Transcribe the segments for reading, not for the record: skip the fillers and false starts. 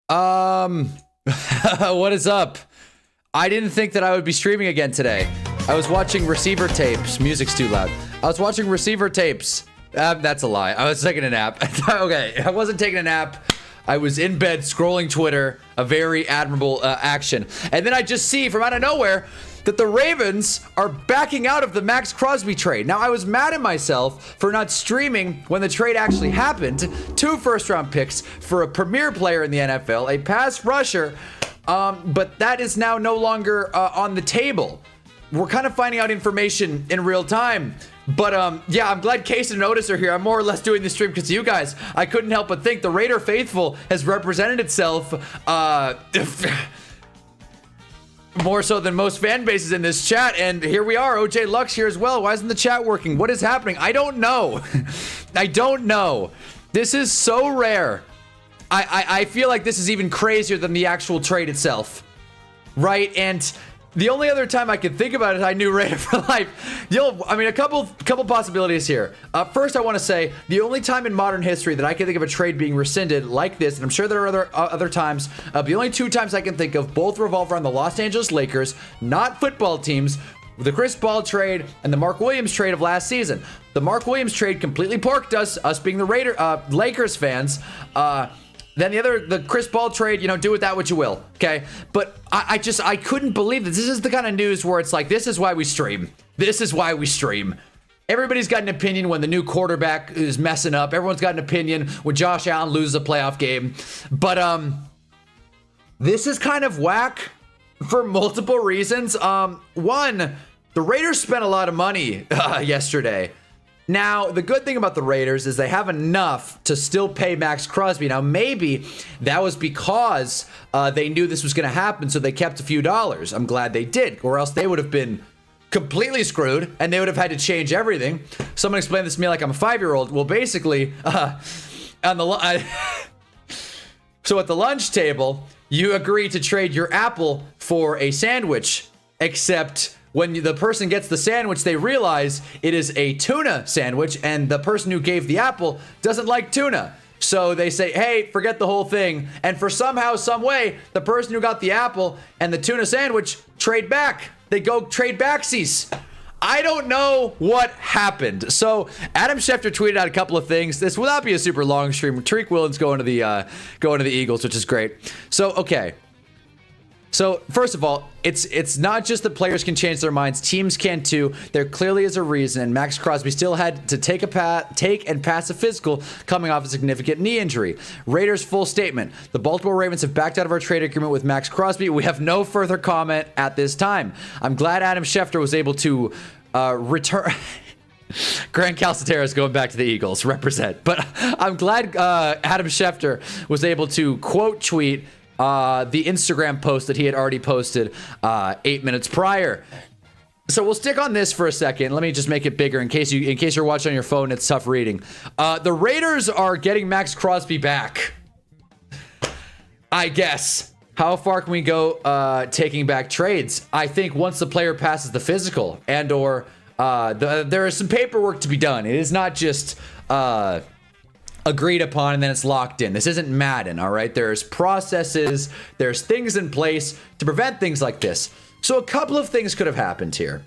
What is up? I didn't think that I would be streaming again today. I was watching receiver tapes. Music's too loud. I was watching receiver tapes. That's a lie. I was taking a nap. Okay, I wasn't taking a nap. I was in bed scrolling Twitter. A very admirable action. And then I just see from out of nowhere that the Ravens are backing out of the Max Crosby trade. Now, I was mad at myself for not streaming when the trade actually happened. 2 first-round picks for a premier player in the NFL, a pass rusher, but that is now no longer on the table. We're kind of finding out information in real time. But, yeah, I'm glad Case and Otis are here. I'm more or less doing this stream because of you guys. I couldn't help but think the Raider faithful has represented itself more so than most fan bases in this chat. And here we are. OJ Lux here as well. Why isn't the chat working? What is happening? I don't know. I don't know. This is so rare. I feel like this is even crazier than the actual trade itself. Right? And the only other time I could think about it, I knew Raider for life. I mean, a couple possibilities here. First, I want to say the only time in modern history that I can think of a trade being rescinded like this, and I'm sure there are other times, the only 2 times I can think of both revolve around the Los Angeles Lakers, not football teams, the Chris Paul trade and the Mark Williams trade of last season. The Mark Williams trade completely porked us being the Lakers fans. Then the Chris Paul trade, do with that what you will, okay? But I couldn't believe that this is the kind of news where it's like, this is why we stream. This is why we stream. Everybody's got an opinion when the new quarterback is messing up. Everyone's got an opinion when Josh Allen loses a playoff game. But this is kind of whack for multiple reasons. One, the Raiders spent a lot of money yesterday. Now, the good thing about the Raiders is they have enough to still pay Max Crosby. Now, maybe that was because they knew this was going to happen, so they kept a few dollars. I'm glad they did, or else they would have been completely screwed, and they would have had to change everything. Someone explained this to me like I'm a 5-year-old. Well, basically, so at the lunch table, you agree to trade your apple for a sandwich, except when the person gets the sandwich, they realize it is a tuna sandwich, and the person who gave the apple doesn't like tuna. So they say, hey, forget the whole thing. And for somehow, some way, the person who got the apple and the tuna sandwich trade back. They go trade backsies. I don't know what happened. So Adam Schefter tweeted out a couple of things. This will not be a super long stream. Tariq Woolen's going to the Eagles, which is great. So, okay. So, first of all, it's not just that players can change their minds. Teams can too. There clearly is a reason. Max Crosby still had to take and pass a physical coming off a significant knee injury. Raiders full statement. The Baltimore Ravens have backed out of our trade agreement with Max Crosby. We have no further comment at this time. I'm glad Adam Schefter was able to return... Grant Calcaterra is going back to the Eagles. Represent. But I'm glad Adam Schefter was able to quote tweet the Instagram post that he had already posted 8 minutes prior. So we'll stick on this for a second. Let me just make it bigger in case you're watching on your phone. It's tough reading. The Raiders are getting Max Crosby back, I guess. How far can we go taking back trades? I think once the player passes the physical and or there is some paperwork to be done. It is not just agreed upon and then it's locked in. This isn't Madden, all right? There's processes, there's things in place to prevent things like this. So a couple of things could have happened here.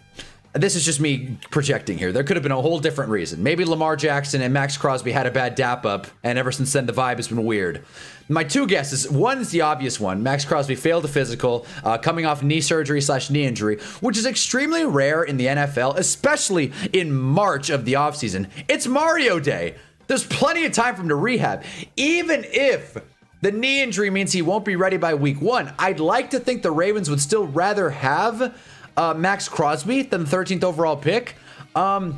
This is just me projecting here. There could have been a whole different reason. Maybe Lamar Jackson and Max Crosby had a bad dap up, and ever since then the vibe has been weird. My 2 guesses. One is the obvious one. Max Crosby failed a physical, coming off knee surgery / knee injury, which is extremely rare in the NFL, especially in March of the offseason. It's Mario Day. There's plenty of time for him to rehab. Even if the knee injury means he won't be ready by week 1, I'd like to think the Ravens would still rather have Max Crosby than the 13th overall pick. The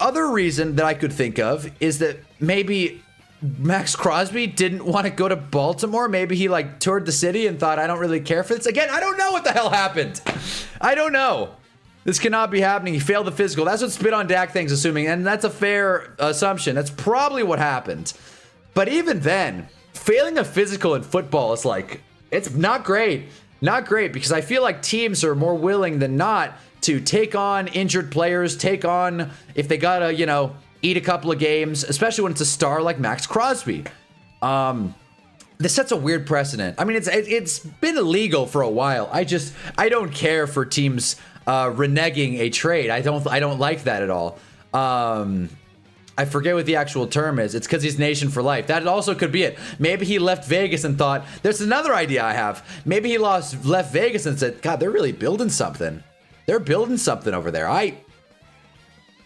other reason that I could think of is that maybe Max Crosby didn't want to go to Baltimore. Maybe he toured the city and thought, I don't really care for this. Again, I don't know what the hell happened. I don't know. This cannot be happening. He failed the physical. That's what Spit on Dak thing's assuming, and that's a fair assumption. That's probably what happened. But even then, failing a physical in football is it's not great. Not great, because I feel like teams are more willing than not to take on injured players, take on, if they gotta, eat a couple of games, especially when it's a star like Max Crosby. this sets a weird precedent. I mean, it's been illegal for a while. I don't care for teams reneging a trade. I don't like that at all. I forget what the actual term is. It's because he's nation for life. That also could be it. Maybe he left Vegas and thought, there's another idea I have. Maybe he left Vegas and said, God, they're really building something. They're building something over there.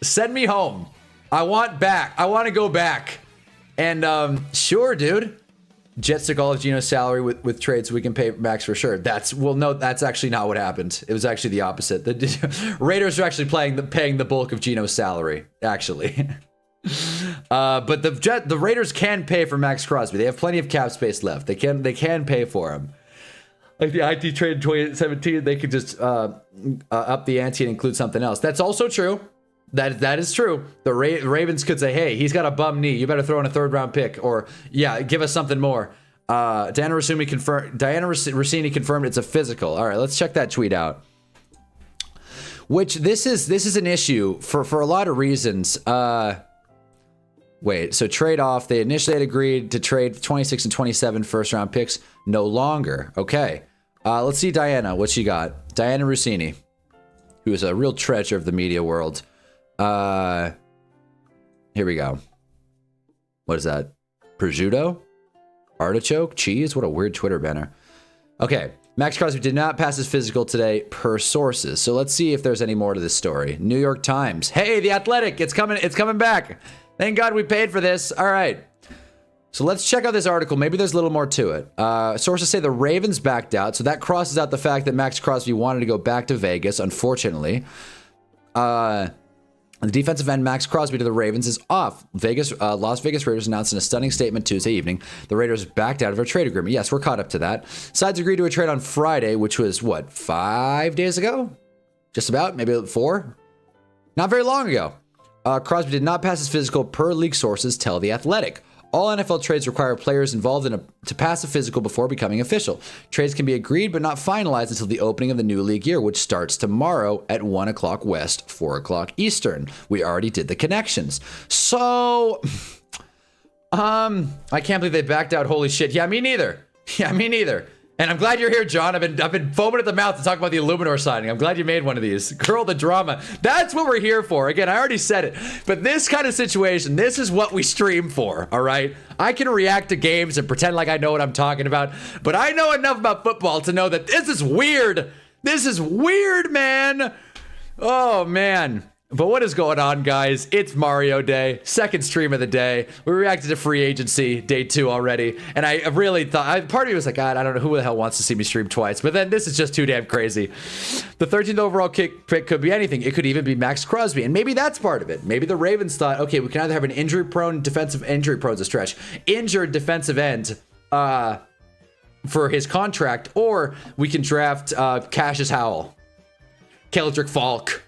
Send me home. I want to go back. And sure, dude. Jets took all of Gino's salary with trades so we can pay Max for sure. That's actually not what happened. It was actually the opposite. The Raiders are actually paying the bulk of Gino's salary, actually. But the Raiders can pay for Max Crosby. They have plenty of cap space left. They can pay for him. Like the IT trade in 2017, they could just up the ante and include something else. That's also true. That is true. The Ravens could say, hey, he's got a bum knee. You better throw in a 3rd round pick, or yeah, give us something more. Diana Rossini confirmed it's a physical. All right, let's check that tweet out. Which this is an issue for a lot of reasons. Wait, so trade off. They initially had agreed to trade 26 and 27 first-round picks. No longer. Okay. Let's see Diana. What she got? Diana Rossini, who is a real treasure of the media world. Here we go. What is that? Prosciutto? Artichoke? Cheese? What a weird Twitter banner. Okay. Max Crosby did not pass his physical today per sources. So let's see if there's any more to this story. New York Times. Hey, The Athletic. It's coming back. Thank God we paid for this. All right. So let's check out this article. Maybe there's a little more to it. Sources say the Ravens backed out. So that crosses out the fact that Max Crosby wanted to go back to Vegas, unfortunately. The defensive end Max Crosby to the Ravens is off. Las Vegas Raiders announced in a stunning statement Tuesday evening the Raiders backed out of a trade agreement. Yes, we're caught up to that. Sides agreed to a trade on Friday, which was, 5 days ago? Just about? Maybe 4? Not very long ago. Crosby did not pass his physical per league sources tell The Athletic. All NFL trades require players involved to pass a physical before becoming official. Trades can be agreed but not finalized until the opening of the new league year, which starts tomorrow at 1 o'clock West, 4 o'clock Eastern. We already did the connections. So, I can't believe they backed out. Holy shit. Yeah, me neither. And I'm glad you're here, John. I've been foaming at the mouth to talk about the Illuminor signing. I'm glad you made one of these. Girl, the drama. That's what we're here for. Again, I already said it. But this kind of situation, this is what we stream for, all right? I can react to games and pretend like I know what I'm talking about. But I know enough about football to know that this is weird. This is weird, man. Oh, man. But what is going on, guys? It's Mario Day, second stream of the day. We reacted to free agency, day 2 already. And I really thought, part of me was like, God, I don't know who the hell wants to see me stream twice. But then this is just too damn crazy. The 13th overall pick could be anything. It could even be Max Crosby. And maybe that's part of it. Maybe the Ravens thought, okay, we can either have an injury prone a stretch, injured defensive end for his contract, or we can draft Cassius Howell, Keldrick Falk.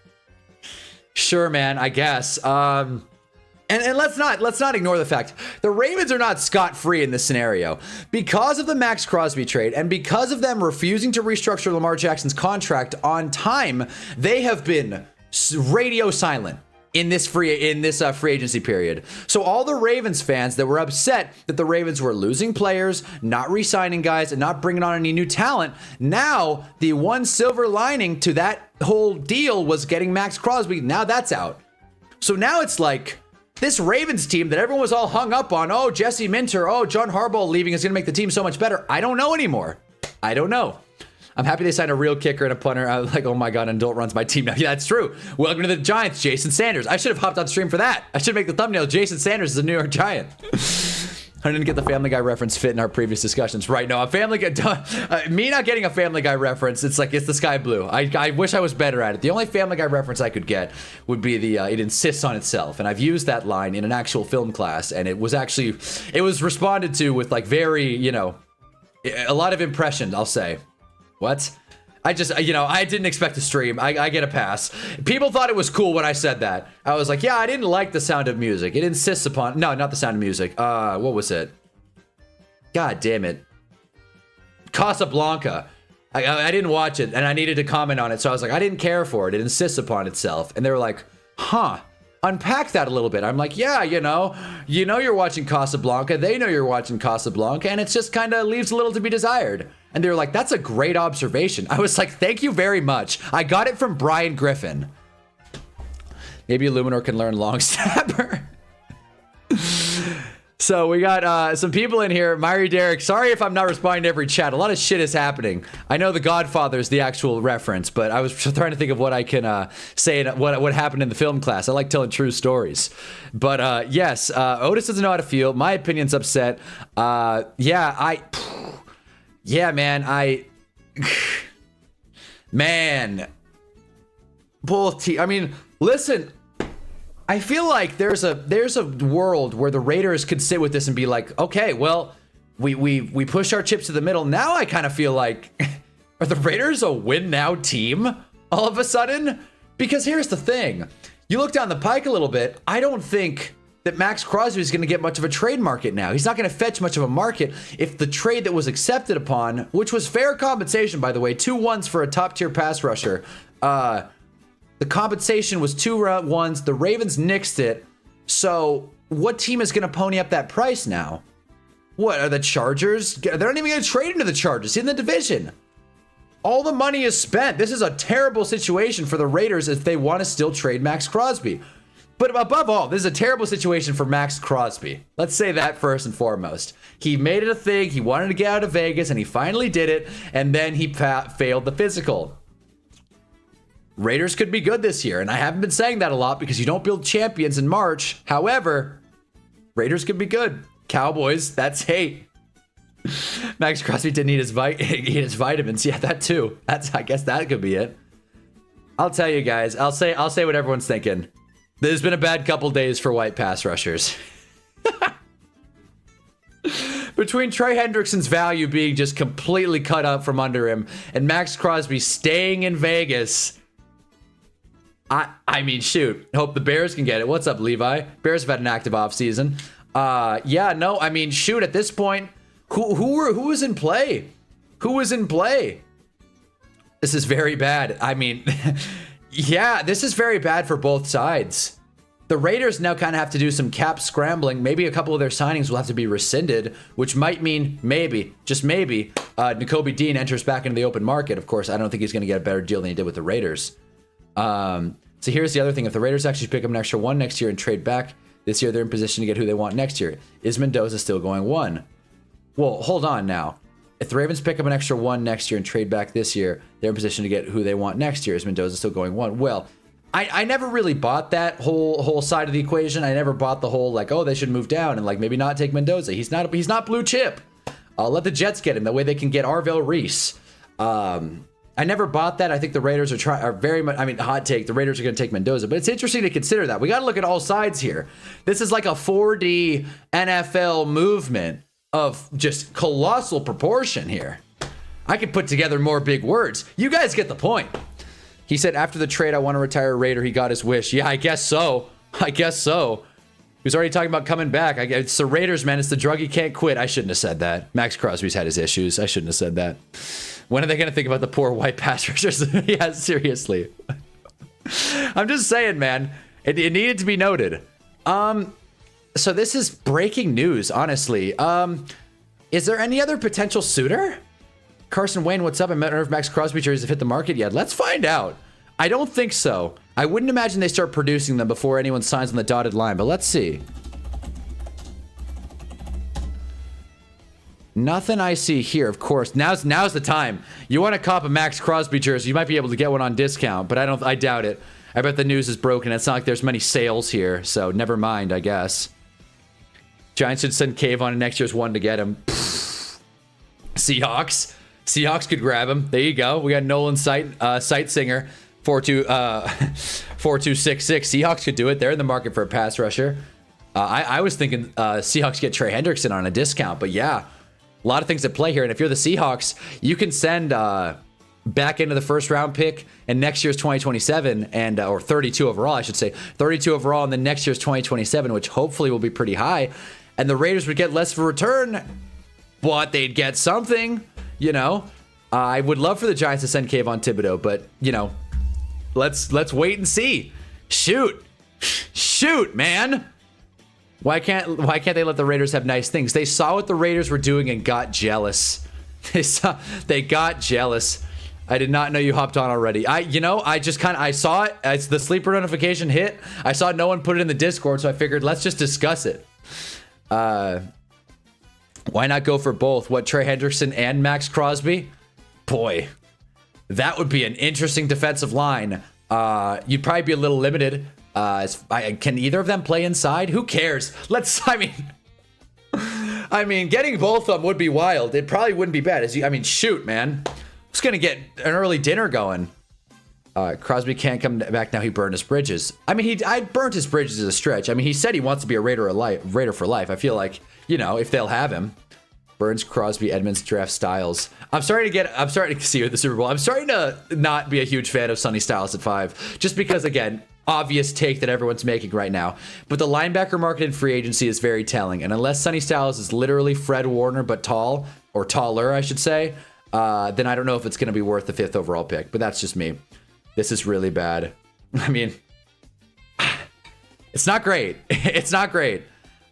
Sure, man, I guess. And let's not ignore the fact the Ravens are not scot-free in this scenario. Because of the Max Crosby trade and because of them refusing to restructure Lamar Jackson's contract on time, they have been radio silent in this free agency period. So all the Ravens fans that were upset that the Ravens were losing players, not re-signing guys, and not bringing on any new talent, now the one silver lining to that whole deal was getting Max Crosby. Now that's out. So now it's like this Ravens team that everyone was all hung up on, oh, Jesse Minter, oh, John Harbaugh leaving is going to make the team so much better. I don't know anymore. I don't know. I'm happy they signed a real kicker and a punter. I was like, oh my God, an adult runs my team now. Yeah, that's true. Welcome to the Giants, Jason Sanders. I should have hopped on stream for that. I should make the thumbnail, Jason Sanders is a New York Giant. I didn't get the Family Guy reference fit in our previous discussions. Right, no, a Family Guy, me not getting a Family Guy reference, it's like, it's the sky blue. I wish I was better at it. The only Family Guy reference I could get would be the, it insists on itself. And I've used that line in an actual film class, and it was responded to with like very, a lot of impression, I'll say. What? I didn't expect to stream. I get a pass. People thought it was cool when I said that. I was like, yeah, I didn't like the Sound of Music. It insists upon... No, not the Sound of Music. What was it? God damn it. Casablanca. I didn't watch it, and I needed to comment on it, so I was like, I didn't care for it. It insists upon itself. And they were like, huh. unpack that a little bit. I'm like, yeah, you're watching Casablanca. They know you're watching Casablanca, and it's just kind of leaves a little to be desired. And they were like, that's a great observation. I was like, thank you very much. I got it from Brian Griffin. Maybe Illuminor can learn long snapper. So we got some people in here. Myri Derek, sorry if I'm not responding to every chat. A lot of shit is happening. I know The Godfather is the actual reference, but I was trying to think of what I can say and what happened in the film class. I like telling true stories. But yes, Otis doesn't know how to feel. My opinion's upset. Yeah, man. Both I mean, listen. I feel like there's a world where the Raiders could sit with this and be like, okay, well, we push our chips to the middle. Now I kind of feel like, are the Raiders a win now team all of a sudden? Because here's the thing. You look down the pike a little bit, I don't think that Max Crosby is going to get much of a trade market now. He's not going to fetch much of a market if the trade that was accepted upon, which was fair compensation, by the way, 2-1s for a top-tier pass rusher, the compensation was 2-1s. The Ravens nixed it. So what team is going to pony up that price now? What are the Chargers? They're not even going to trade into the Chargers in the division. All the money is spent. This is a terrible situation for the Raiders if they want to still trade Max Crosby. But above all, this is a terrible situation for Max Crosby. Let's say that first and foremost. He made it a thing. He wanted to get out of Vegas, and he finally did it. And then he failed the physical. Raiders could be good this year, and I haven't been saying that a lot because you don't build champions in March. However, Raiders could be good. Cowboys, that's hate. Max Crosby didn't eat his vitamins. Yeah, that too. I guess that could be it. I'll tell you guys. I'll say what everyone's thinking. There's been a bad couple days for white pass rushers. Between Trey Hendrickson's value being just completely cut up from under him and Max Crosby staying in Vegas, I mean, shoot. Hope the Bears can get it. What's up, Levi? Bears have had an active offseason. Yeah, no, I mean, shoot, at this point, who was in play? Who was in play? This is very bad. I mean, yeah, this is very bad for both sides. The Raiders now kind of have to do some cap scrambling. Maybe a couple of their signings will have to be rescinded, which might mean maybe, just maybe, Nakobe Dean enters back into the open market. Of course, I don't think he's going to get a better deal than he did with the Raiders. So here's the other thing. If the Raiders actually pick up an extra 1 next year and trade back this year, they're in position to get who they want next year. Is Mendoza still going 1? Well, hold on now. If the Ravens pick up an extra 1 next year and trade back this year, they're in position to get who they want next year. Is Mendoza still going 1? Well, I never really bought that whole side of the equation. I never bought the whole like, oh, they should move down and like maybe not take Mendoza. He's not blue chip. Let the Jets get him. That way they can get Arvell Reese. I never bought that. I think the Raiders are very much, I mean, hot take, the Raiders are going to take Mendoza, but it's interesting to consider that. We got to look at all sides here. This is like a 4D NFL movement of just colossal proportion here. I could put together more big words. You guys get the point. He said, after the trade, I want to retire a Raider. He got his wish. Yeah, I guess so. I guess so. He was already talking about coming back. It's the Raiders, man. It's the drug he can't quit. I shouldn't have said that. Max Crosby's had his issues. I shouldn't have said that. When are they going to think about the poor white pass rushers? Yeah, seriously. I'm just saying, man. It needed to be noted. So this is breaking news, honestly. Is there any other potential suitor? Carson Wayne, what's up? I met if Max Crosby jerseys have hit the market yet. Let's find out. I don't think so. I wouldn't imagine they start producing them before anyone signs on the dotted line, but let's see. Nothing I see here, of course. Now's the time. You want to cop a Max Crosby jersey, you might be able to get one on discount, but I doubt it. I bet the news is broken. It's not like there's many sales here, so never mind, I guess. Giants should send Cave on next year's one to get him. Seahawks could grab him. There you go. We got Nolan Sightsinger, 4266. Seahawks could do it. They're in the market for a pass rusher. I was thinking Seahawks get Trey Hendrickson on a discount, but yeah, a lot of things at play here. And if you're the Seahawks, you can send back into the first round pick and next year's 2027 and or 32 overall, I should say, 32 overall, and then next year's 2027, which hopefully will be pretty high. And the Raiders would get less of a return, but they'd get something, you know. I would love for the Giants to send Kayvon Thibodeau, but you know, let's wait and see. Shoot. Shoot, man. Why can't they let the Raiders have nice things? They saw what the Raiders were doing and got jealous. They got jealous. I did not know you hopped on already. I saw it as the sleeper notification hit. I saw no one put it in the Discord, so I figured let's just discuss it. Why not go for both? What, Trey Hendrickson and Max Crosby? Boy, that would be an interesting defensive line. You'd probably be a little limited. Can either of them play inside? Who cares? I mean, getting both of them would be wild. It probably wouldn't be bad. Shoot, man. Just gonna get an early dinner going. Crosby can't come back now. He burned his bridges. I burnt his bridges as a stretch. He said he wants to be a Raider for life. I feel like, if they'll have him. Burns, Crosby, Edmonds, draft Styles. I'm starting to see you at the Super Bowl. I'm starting to not be a huge fan of Sonny Styles at 5, just because, again, obvious take that everyone's making right now. But the linebacker market in free agency is very telling. And unless Sonny Styles is literally Fred Warner, but tall, or taller, I should say, then I don't know if it's going to be worth the 5th overall pick. But that's just me. This is really bad. It's not great. It's not great.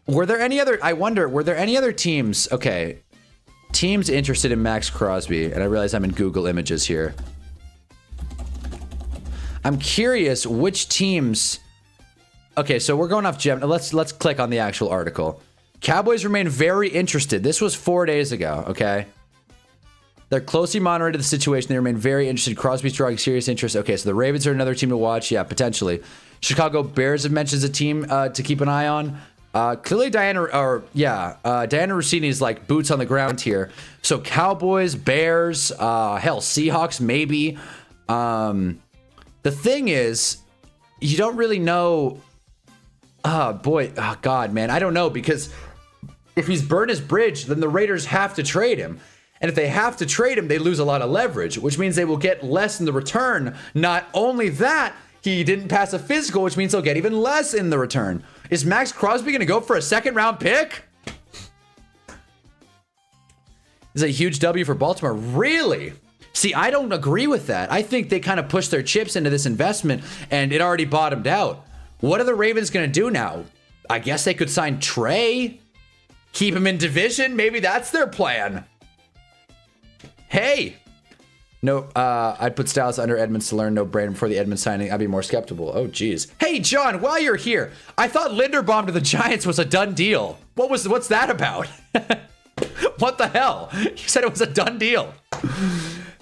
Were there any other teams? Okay. Teams interested in Max Crosby. And I realize I'm in Google Images here. I'm curious which teams. Okay, so we're going off Gem. Let's click on the actual article. Cowboys remain very interested. This was 4 days ago, okay? They're closely monitoring the situation. They remain very interested. Crosby's drawing serious interest. Okay, so the Ravens are another team to watch. Yeah, potentially. Chicago Bears have mentioned a team to keep an eye on. Clearly Diana Rossini is like boots on the ground here. So Cowboys, Bears, hell, Seahawks, maybe. The thing is, you don't really know. God, man, I don't know, because if he's burned his bridge, then the Raiders have to trade him. And if they have to trade him, they lose a lot of leverage, which means they will get less in the return. Not only that, he didn't pass a physical, which means he'll get even less in the return. Is Max Crosby going to go for a 2nd-round pick? This is a huge W for Baltimore. Really? See, I don't agree with that. I think they kind of pushed their chips into this investment, and it already bottomed out. What are the Ravens going to do now? I guess they could sign Trey. Keep him in division. Maybe that's their plan. Hey. No, I'd put Styles under Edmonds to learn. No brainer before the Edmonds signing. I'd be more skeptical. Oh, geez. Hey, John, while you're here, I thought Linderbaum to the Giants was a done deal. What's that about? What the hell? You said it was a done deal.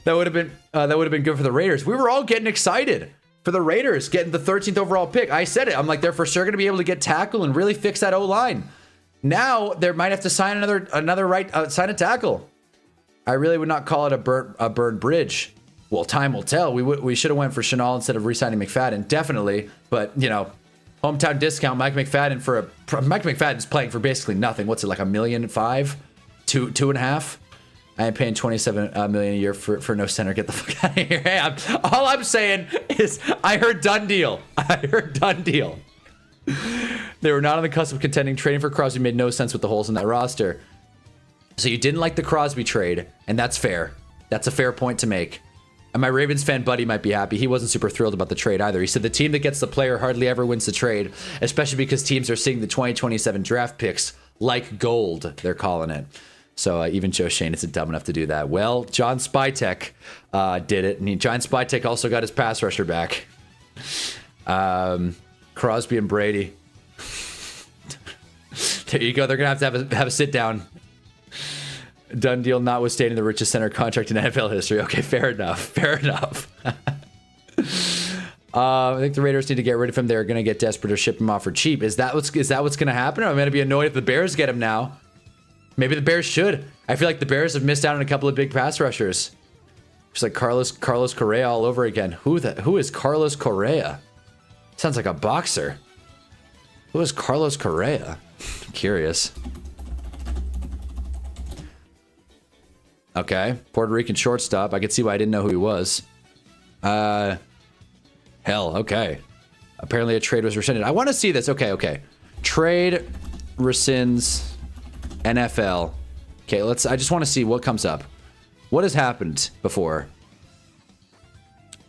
That would have been good for the Raiders. We were all getting excited for the Raiders getting the 13th overall pick. I said it. I'm like, they're for sure going to be able to get tackle and really fix that O-line. Now they might have to sign sign a tackle. I really would not call it a burned bridge. Well, time will tell. We should have went for Chenal instead of re-signing McFadden, definitely. But hometown discount. Mike McFadden's playing for basically nothing. What's it, like $1.5 million? 2.5. I am paying $27 million a year for no center. Get the fuck out of here. Hey, all I'm saying is I heard done deal. They were not on the cusp of contending. Trading for Crosby made no sense with the holes in that roster. So you didn't like the Crosby trade, and that's fair. That's a fair point to make. And my Ravens fan buddy might be happy. He wasn't super thrilled about the trade either. He said the team that gets the player hardly ever wins the trade, especially because teams are seeing the 2027 draft picks like gold, they're calling it. So even Joe Shane isn't dumb enough to do that. Well, John Spytek did it, and John Spytek also got his pass rusher back. Crosby and Brady. There you go. They're going to have a sit down. Done deal notwithstanding the richest center contract in NFL history. Okay, fair enough. I think the Raiders need to get rid of him. They're going to get desperate or ship him off for cheap. Is that what's going to happen? I'm going to be annoyed if the Bears get him now. Maybe the Bears should. I feel like the Bears have missed out on a couple of big pass rushers. Just like Carlos Correa all over again. Who is Carlos Correa? Sounds like a boxer. Who is Carlos Correa? I'm curious. Okay, Puerto Rican shortstop. I could see why I didn't know who he was. Hell, okay. Apparently a trade was rescinded. I want to see this. Okay. Trade rescinds NFL. Okay, I just want to see what comes up. What has happened before?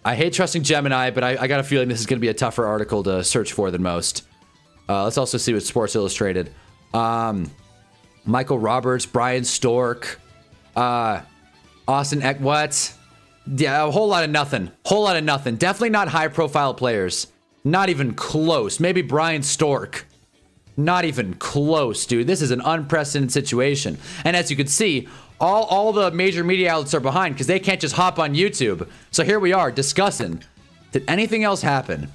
I hate trusting Gemini, but I got a feeling this is going to be a tougher article to search for than most. Let's also see what Sports Illustrated. Michael Roberts, Brian Stork, Austin Eck. What? Yeah, a whole lot of nothing. Whole lot of nothing. Definitely not high-profile players. Not even close. Maybe Brian Stork. Not even close, dude. This is an unprecedented situation. And as you can see, all the major media outlets are behind because they can't just hop on YouTube. So here we are discussing. Did anything else happen?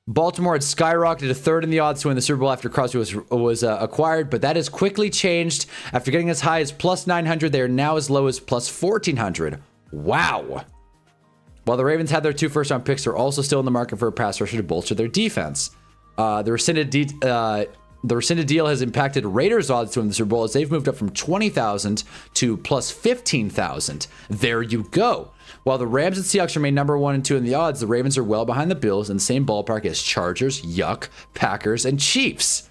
Baltimore had skyrocketed to third in the odds to win the Super Bowl after Crosby was acquired, but that has quickly changed. After getting as high as plus 900, they are now as low as plus 1,400. Wow. While the Ravens had their 2 first-round picks, they're also still in the market for a pass rusher to bolster their defense. The rescinded deal has impacted Raiders' odds to win the Super Bowl as they've moved up from 20,000 to plus 15,000. There you go. While the Rams and Seahawks remain number 1 and 2 in the odds, the Ravens are well behind the Bills in the same ballpark as Chargers, Packers, and Chiefs.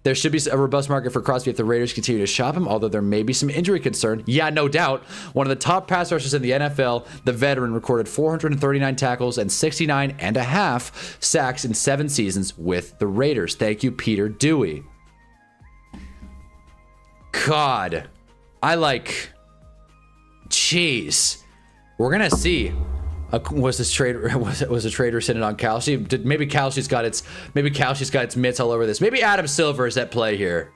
There should be a robust market for Crosby if the Raiders continue to shop him, although there may be some injury concern. Yeah, no doubt. One of the top pass rushers in the NFL, the veteran recorded 439 tackles and 69 and a half sacks in 7 seasons with the Raiders. Thank you, Peter Dewey. God, jeez. We're gonna see. Was a trade rescinded on Kalshi? Maybe Kalshi's got its mitts all over this. Maybe Adam Silver is at play here.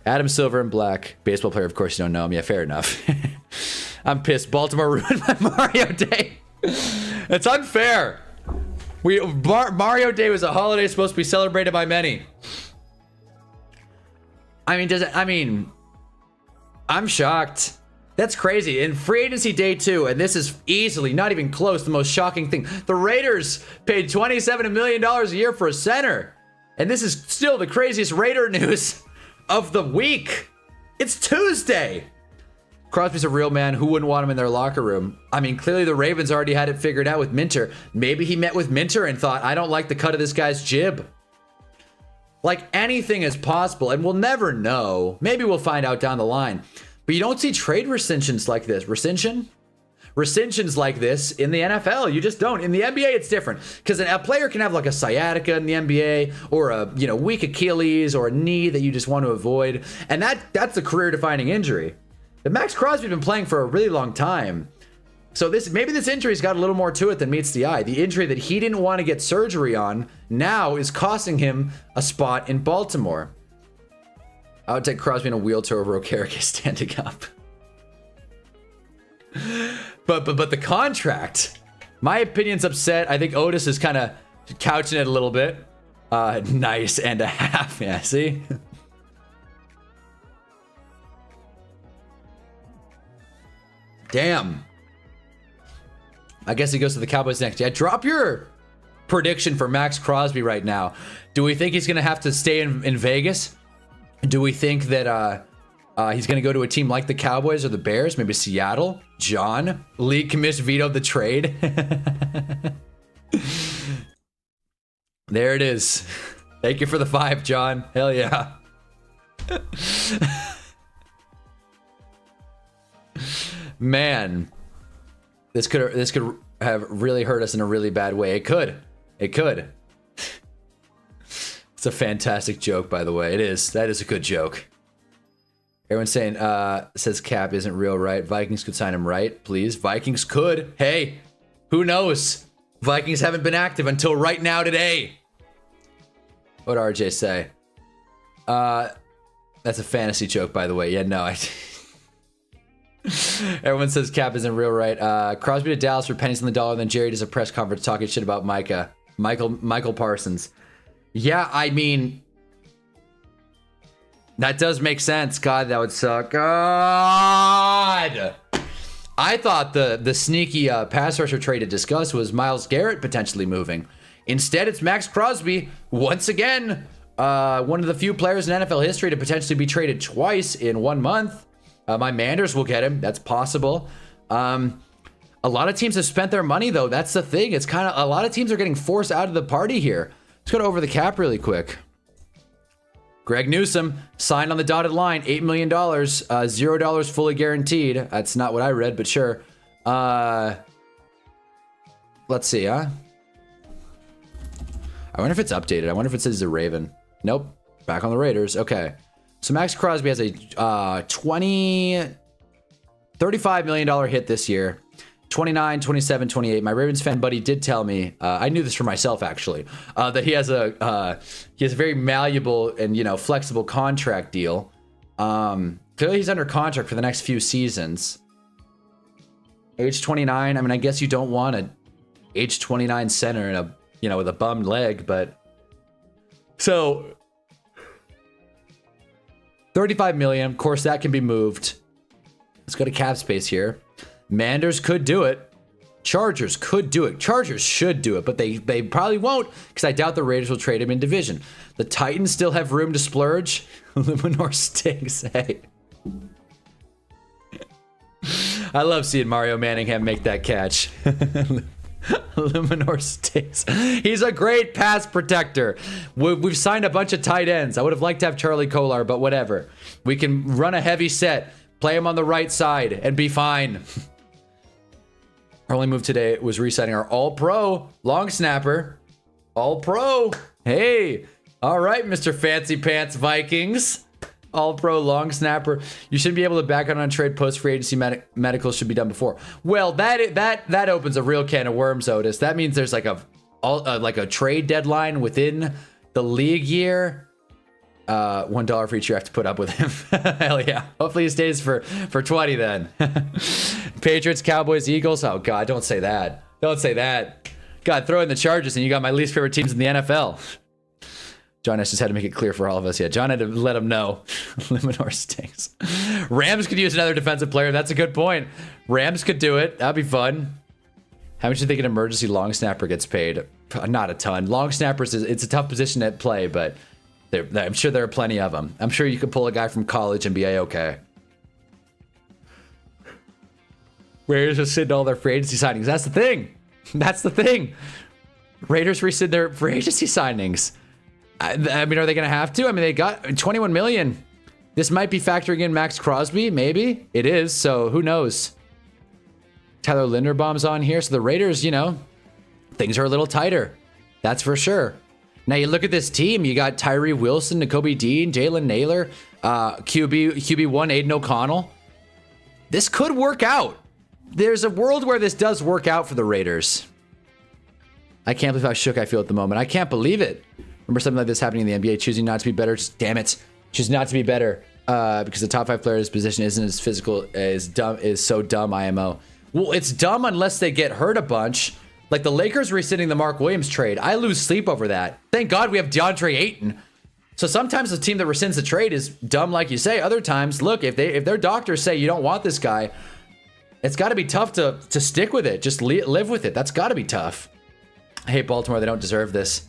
Adam Silver in black, baseball player. Of course, you don't know him. Yeah, fair enough. I'm pissed. Baltimore ruined my Mario Day. It's unfair. Mario Day was a holiday supposed to be celebrated by many. I'm shocked. That's crazy. In free agency day 2, and this is easily, not even close, the most shocking thing. The Raiders paid $27 million a year for a center. And this is still the craziest Raider news of the week. It's Tuesday. Crosby's a real man. Who wouldn't want him in their locker room? I mean, clearly the Ravens already had it figured out with Minter. Maybe he met with Minter and thought, I don't like the cut of this guy's jib. Like, anything is possible, and we'll never know. Maybe we'll find out down the line. But you don't see trade rescissions like this. Rescissions like this in the NFL. You just don't. In the NBA, it's different. Because a player can have like a sciatica in the NBA or a weak Achilles or a knee that you just want to avoid. And that's a career-defining injury. But Max Crosby's been playing for a really long time. So maybe this injury's got a little more to it than meets the eye. The injury that he didn't want to get surgery on now is costing him a spot in Baltimore. I would take Crosby in a wheelchair over Okereke standing up. But the contract, my opinion's upset. I think Otis is kind of couching it a little bit. Nice and a half. Yeah, see? Damn. I guess he goes to the Cowboys next. Yeah, drop your prediction for Max Crosby right now. Do we think he's going to have to stay in Vegas? Do we think that he's going to go to a team like the Cowboys or the Bears? Maybe Seattle? John? League commission vetoed the trade? There it is. Thank you for the 5, John. Hell yeah. Man. This could have really hurt us in a really bad way. It could. It's a fantastic joke, by the way. It is. That is a good joke. Everyone's saying, says Cap isn't real, right? Vikings could sign him, right? Please. Vikings could. Hey, who knows? Vikings haven't been active until right now today. What'd RJ say? That's a fantasy joke, by the way. Yeah, no. Everyone says Cap isn't real, right? Crosby to Dallas for pennies on the dollar, then Jerry does a press conference talking shit about Michael Parsons. Yeah, I mean, that does make sense. God, that would suck. God! I thought the sneaky pass rusher trade to discuss was Myles Garrett potentially moving. Instead, it's Max Crosby. Once again, one of the few players in NFL history to potentially be traded twice in 1 month. My Manders will get him. That's possible. A lot of teams have spent their money, though. That's the thing. It's kind of a lot of teams are getting forced out of the party here. Let's go to over the cap really quick. Greg Newsome signed on the dotted line, $8 million, $0 fully guaranteed. That's not what I read, but sure. Let's see, huh? All I wonder if it's updated. I wonder if it says he's a Raven. Nope. Back on the Raiders. Okay. So Max Crosby has a $35 million hit this year. 29, 27, 28. My Ravens fan buddy did tell me, I knew this for myself actually, that he has a very malleable and, you know, flexible contract deal. Clearly he's under contract for the next few seasons. Age 29. I mean, I guess you don't want a age 29 center and a, you know, with a bummed leg, but so 35 million. Of course, that can be moved. Let's go to cap space here. Manders could do it. Chargers could do it. Chargers should do it, but they probably won't because I doubt the Raiders will trade him in division. The Titans still have room to splurge. Luminor stinks. Hey. I love seeing Mario Manningham make that catch. Luminor stinks. He's a great pass protector. We've signed a bunch of tight ends. I would have liked to have Charlie Kolar, but whatever. We can run a heavy set, play him on the right side, and be fine. Our only move today was resetting our all-pro long snapper. All-pro. Hey. All right, Mr. Fancy Pants Vikings. All-pro long snapper. You shouldn't be able to back out on trade post free agency. Medicals should be done before. Well, that opens a real can of worms, Otis. That means there's like a trade deadline within the league year. $1 for each year I have to put up with him. Hell yeah. Hopefully he stays for 20 then. Patriots, Cowboys, Eagles. Oh God, don't say that. Don't say that. God, throw in the Chargers and you got my least favorite teams in the NFL. John S. just had to make it clear for all of us. Yeah, John had to let him know. Liminor stinks. Rams could use another defensive player. That's a good point. Rams could do it. That'd be fun. How much do you think an emergency long snapper gets paid? Not a ton. Long snappers, it's a tough position to play, but I'm sure there are plenty of them. I'm sure you could pull a guy from college and be a-okay. Raiders rescind all their free agency signings. That's the thing. That's the thing. Raiders rescind their free agency signings. I mean, are they going to have to? I mean, they got 21 million. This might be factoring in Max Crosby. Maybe it is. So who knows? Tyler Linderbaum's on here. So the Raiders, you know, things are a little tighter. That's for sure. Now you look at this team. You got Tyree Wilson, Nakobe Dean, Jalen Naylor, QB1, Aiden O'Connell. This could work out. There's a world where this does work out for the Raiders. I can't believe how shook I feel at the moment. I can't believe it. Remember something like this happening in the NBA, choosing not to be better. Damn it. Choosing not to be better because the top 5 players' position isn't as physical, as dumb, is so dumb, IMO. Well, it's dumb unless they get hurt a bunch. Like the Lakers rescinding the Mark Williams trade. I lose sleep over that. Thank God we have DeAndre Ayton. So sometimes the team that rescinds the trade is dumb, like you say. Other times, look, if their doctors say you don't want this guy, it's got to be tough to stick with it. Just live with it. That's got to be tough. I hate Baltimore. They don't deserve this.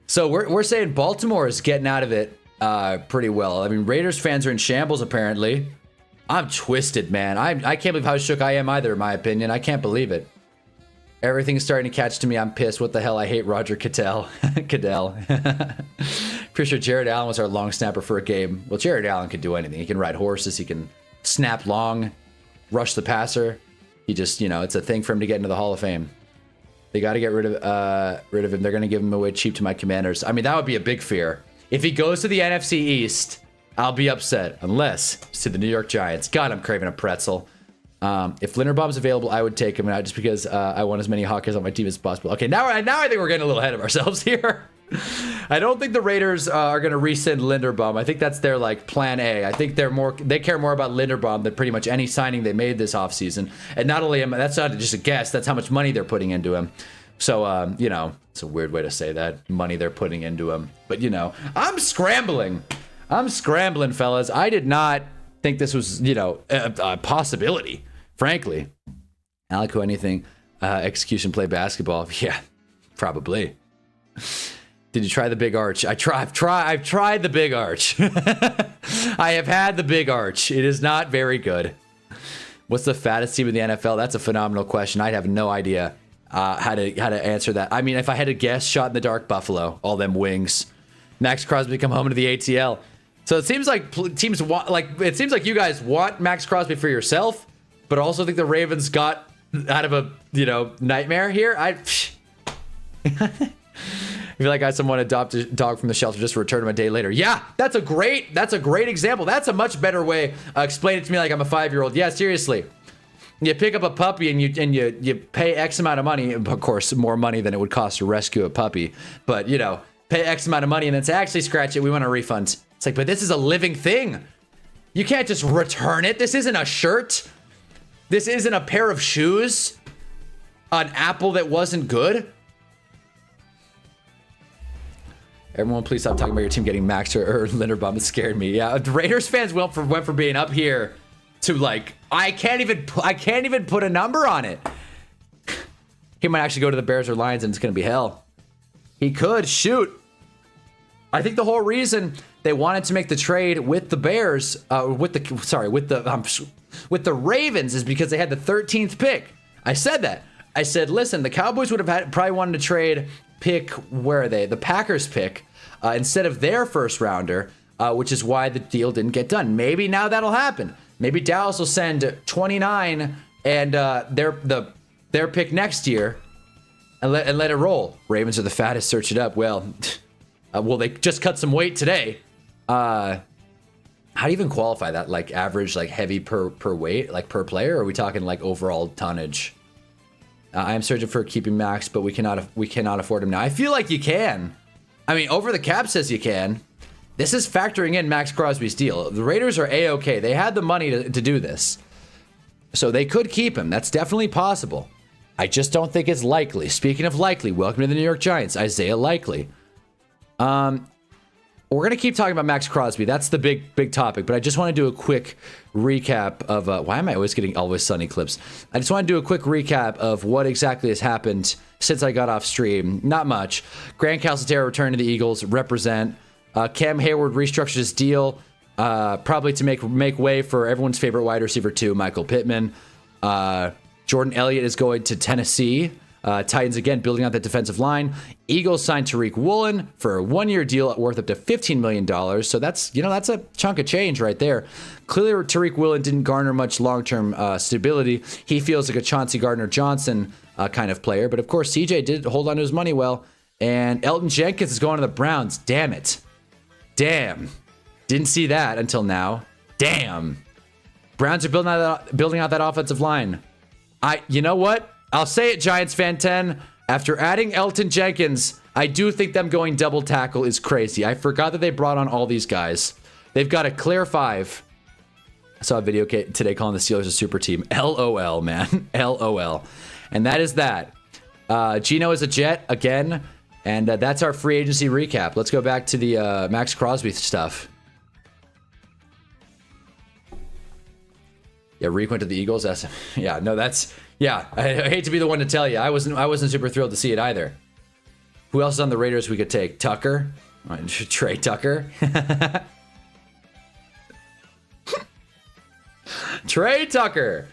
So we're saying Baltimore is getting out of it pretty well. I mean, Raiders fans are in shambles, apparently. I'm twisted, man. I can't believe how shook I am either, in my opinion. I can't believe it. Everything's starting to catch to me. I'm pissed. What the hell? I hate Roger Goodell. Pretty sure Jared Allen was our long snapper for a game. Well, Jared Allen can do anything. He can ride horses. He can snap long, rush the passer. He just, you know, it's a thing for him to get into the Hall of Fame. They got to get rid of him. They're going to give him away cheap to my Commanders. I mean, that would be a big fear. If he goes to the NFC East, I'll be upset. Unless it's to the New York Giants. God, I'm craving a pretzel. If Linderbaum's available, I would take him out just because I want as many Hawkeyes on my team as possible. Okay, now I think we're getting a little ahead of ourselves here. I don't think the Raiders are going to rescind Linderbaum. I think that's their like plan A. I think they care more about Linderbaum than pretty much any signing they made this offseason. And not only that's not just a guess, that's how much money they're putting into him. So you know, it's a weird way to say that, money they're putting into him. But you know, I'm scrambling, fellas. I did not think this was, you know, a possibility, frankly. Alec, who anything execution play basketball? Yeah, probably. Did you try the big arch? I've tried the big arch. I have had the big arch. It is not very good. What's the fattest team in the NFL? That's a phenomenal question. I'd have no idea how to answer that. I mean, if I had to guess, shot in the dark, Buffalo, all them wings. Max Crosby come home to the ATL. So it seems like teams want, like, it seems like you guys want Max Crosby for yourself, but also think the Ravens got out of a, you know, nightmare here. I feel like I had someone adopt a dog from the shelter just to return him a day later. Yeah, that's a great example. That's a much better way. Explain it to me like I'm a 5-year-old. Yeah, seriously. You pick up a puppy and you pay X amount of money. Of course, more money than it would cost to rescue a puppy. But, you know, pay X amount of money and then say, actually, scratch it. We want a refund. It's like, but this is a living thing. You can't just return it. This isn't a shirt. This isn't a pair of shoes. An apple that wasn't good. Everyone, please stop talking about your team getting maxed or Linderbaum. It scared me. Yeah, the Raiders fans went for being up here to like, I can't even put a number on it. He might actually go to the Bears or Lions and it's gonna be hell. He could shoot. I think the whole reason they wanted to make the trade with the Bears, with the Ravens, is because they had the 13th pick. I said that. I said, listen, the Cowboys would have probably wanted to trade pick, where are they? The Packers pick instead of their first rounder, which is why the deal didn't get done. Maybe now that'll happen. Maybe Dallas will send 29 and their pick next year and let it roll. Ravens are the fattest. Search it up. Well, they just cut some weight today. How do you even qualify that? Like average, like heavy per weight, like per player? Or are we talking like overall tonnage? I am searching for keeping Max, but we cannot afford him now. I feel like you can. I mean, Over the Cap says you can. This is factoring in Max Crosby's deal. The Raiders are A-okay. They had the money to do this. So they could keep him. That's definitely possible. I just don't think it's likely. Speaking of likely, welcome to the New York Giants, Isaiah Likely. We're going to keep talking about Max Crosby. That's the big topic. But I just want to do a quick recap of... why am I always getting Always Sunny clips? I just want to do a quick recap of what exactly has happened since I got off stream. Not much. Grant Calcaterra returned to the Eagles. Represent. Cam Hayward restructured his deal. Probably to make way for everyone's favorite wide receiver too, Michael Pittman. Jordan Elliott is going to Tennessee. Titans again building out that defensive line. Eagles signed Tariq Woolen for a 1-year deal worth up to $15 million. So that's a chunk of change right there. Clearly, Tariq Woolen didn't garner much long-term stability. He feels like a Chauncey Gardner-Johnson kind of player. But of course, CJ did hold on to his money well. And Elton Jenkins is going to the Browns. Damn it. Damn. Didn't see that until now. Damn. Browns are building out that offensive line. You know what? I'll say it, Giants fan 10. After adding Elton Jenkins, I do think them going double tackle is crazy. I forgot that they brought on all these guys. They've got a clear 5. I saw a video today calling the Steelers a super team. LOL, man. LOL. And that is that. Gino is a Jet again. And that's our free agency recap. Let's go back to the Max Crosby stuff. Yeah, Reek went to the Eagles. Yeah, no, that's... Yeah, I hate to be the one to tell you. I wasn't super thrilled to see it either. Who else is on the Raiders we could take? Tucker? Trey Tucker? Trey Tucker!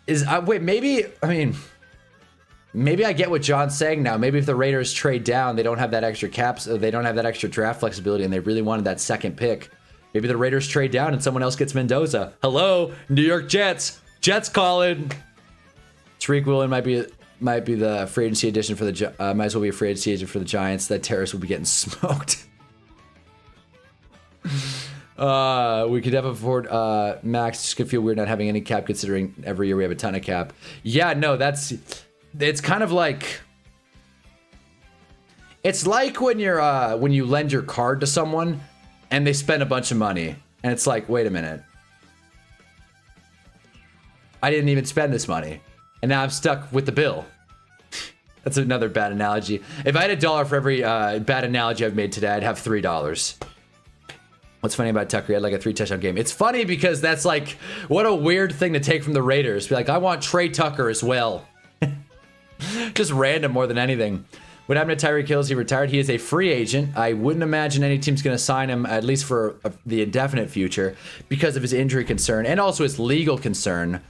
Maybe I get what John's saying now. Maybe if the Raiders trade down, they don't have that extra caps, they don't have that extra draft flexibility, and they really wanted that second pick. Maybe the Raiders trade down and someone else gets Mendoza. Hello, New York Jets. Jets calling. Tariq Woolen might be the free agency addition for the might as well be a free agency agent for the Giants. That Terrace will be getting smoked. We could definitely afford Max. Just could feel weird not having any cap considering every year we have a ton of cap. Yeah, no, it's kind of like, it's like when you lend your card to someone and they spend a bunch of money and it's like, wait a minute. I didn't even spend this money, and now I'm stuck with the bill. That's another bad analogy. If I had $1 for every bad analogy I've made today, I'd have $3. What's funny about Tucker? He had like a 3-touchdown game. It's funny because that's like, what a weird thing to take from the Raiders. Be like, I want Trey Tucker as well. Just random more than anything. What happened to Tyreek Hill? He retired. He is a free agent. I wouldn't imagine any team's going to sign him, at least for the indefinite future, because of his injury concern and also his legal concern.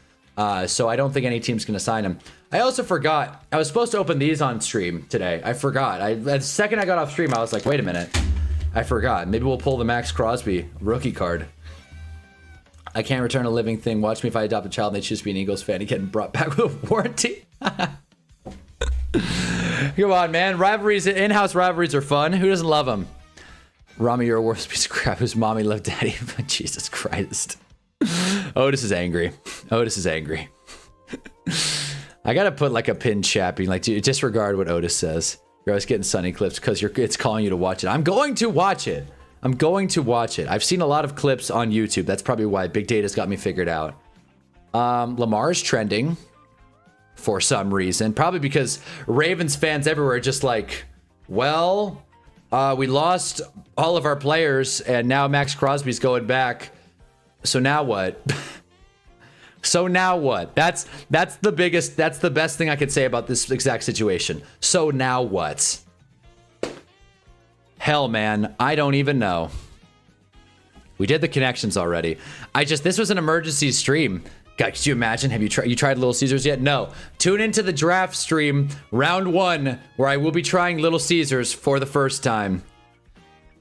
So I don't think any team's going to sign him. I also forgot. I was supposed to open these on stream today. I forgot. The second I got off stream, I was like, wait a minute. I forgot. Maybe we'll pull the Max Crosby rookie card. I can't return a living thing. Watch me if I adopt a child and they choose to be an Eagles fan and getting brought back with a warranty. Come on, man. Rivalries, in-house rivalries are fun. Who doesn't love them? Rami, you're a worst piece of crap. Whose mommy loved daddy? Jesus Christ. Otis is angry. Otis is angry. I gotta put like a pin chat being like, dude, disregard what Otis says. You're always getting Sunny clips because it's calling you to watch it. I'm going to watch it. I'm going to watch it. I've seen a lot of clips on YouTube. That's probably why Big Data's got me figured out. Lamar's trending for some reason. Probably because Ravens fans everywhere are just like, well, we lost all of our players and now Max Crosby's going back. So now what? So now what? That's the best thing I could say about this exact situation. So now what? Hell, man, I don't even know. We did the connections already. This was an emergency stream. God, could you imagine? Have you tried Little Caesars yet? No. Tune into the draft stream, round 1, where I will be trying Little Caesars for the first time.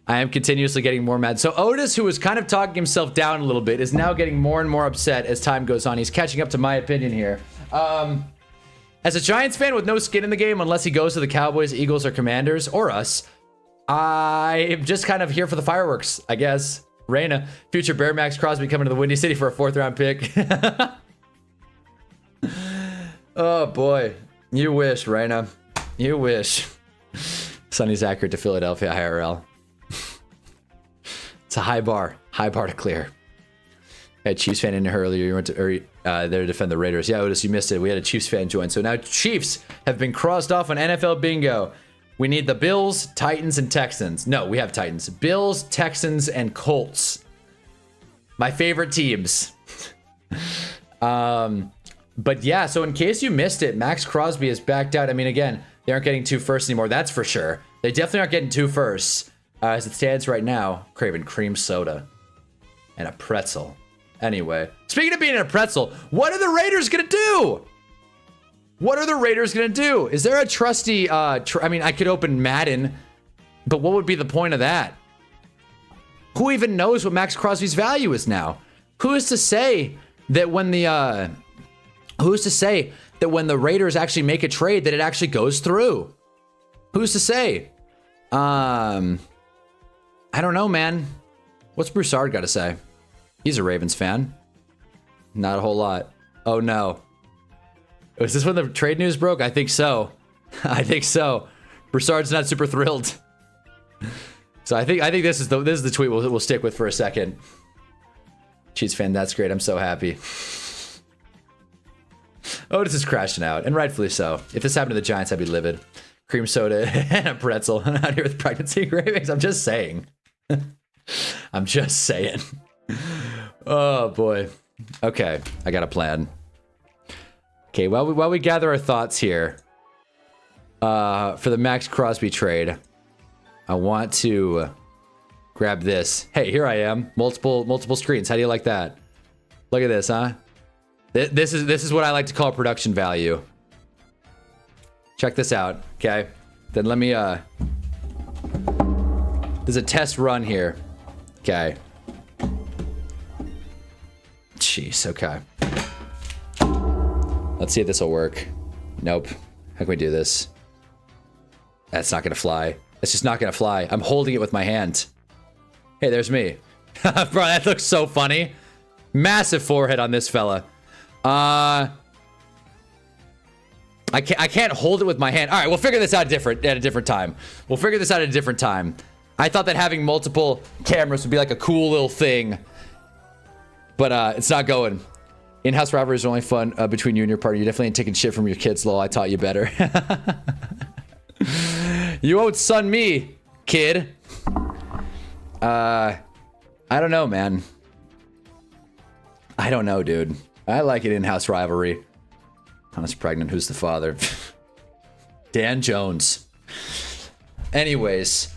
I am continuously getting more mad. So Otis, who was kind of talking himself down a little bit, is now getting more and more upset as time goes on. He's catching up to my opinion here. As a Giants fan with no skin in the game, unless he goes to the Cowboys, Eagles, or Commanders, or us, I am just kind of here for the fireworks, I guess. Reina, future Bear Max Crosby coming to the Windy City for a 4th round pick. Oh boy, you wish, Reina. You wish. Sonny's accurate to Philadelphia IRL. It's a high bar to clear. I had Chiefs fan in here earlier. You went to there to defend the Raiders. Yeah, Otis, you missed it. We had a Chiefs fan join. So now Chiefs have been crossed off on NFL bingo. We need the Bills, Titans, and Texans. No, we have Titans. Bills, Texans, and Colts. My favorite teams. But yeah, so in case you missed it, Max Crosby is backed out. I mean, again, they aren't getting 2 firsts anymore. That's for sure. They definitely aren't getting 2 firsts. As it stands right now, craving cream soda and a pretzel. Anyway, speaking of being a pretzel, what are the Raiders going to do? What are the Raiders going to do? Is there a trusty, I mean, I could open Madden, but what would be the point of that? Who even knows what Max Crosby's value is now? Who is to say that when the Raiders actually make a trade that it actually goes through? Who's to say? I don't know, man. What's Broussard got to say? He's a Ravens fan. Not a whole lot. Oh no. Was this when the trade news broke? I think so. I think so. Broussard's not super thrilled. So I think this is the tweet we'll stick with for a second. Chiefs fan, that's great. I'm so happy. Otis is crashing out, and rightfully so. If this happened to the Giants, I'd be livid. Cream soda and a pretzel. I'm out here with pregnancy cravings. I'm just saying. I'm just saying. Oh boy. Okay, I got a plan. Okay, while we gather our thoughts here, for the Max Crosby trade, I want to grab this. Hey, here I am. Multiple screens. How do you like that? Look at this, huh? This is what I like to call production value. Check this out, okay? Then let me there's a test run here. Okay. Jeez, okay. Let's see if this will work. Nope. How can we do this? That's not gonna fly. It's just not gonna fly. I'm holding it with my hand. Hey, there's me. Bro, that looks so funny. Massive forehead on this fella. I can't hold it with my hand. All right, we'll figure this out at a different time. We'll figure this out at a different time. I thought that having multiple cameras would be like a cool little thing, but it's not going. In-house rivalries are only fun between you and your partner. You definitely ain't taking shit from your kids, lol. I taught you better. You won't son me, kid. I don't know, man. I don't know, dude. I like an in-house rivalry. Hannah's pregnant. Who's the father? Dan Jones. Anyways,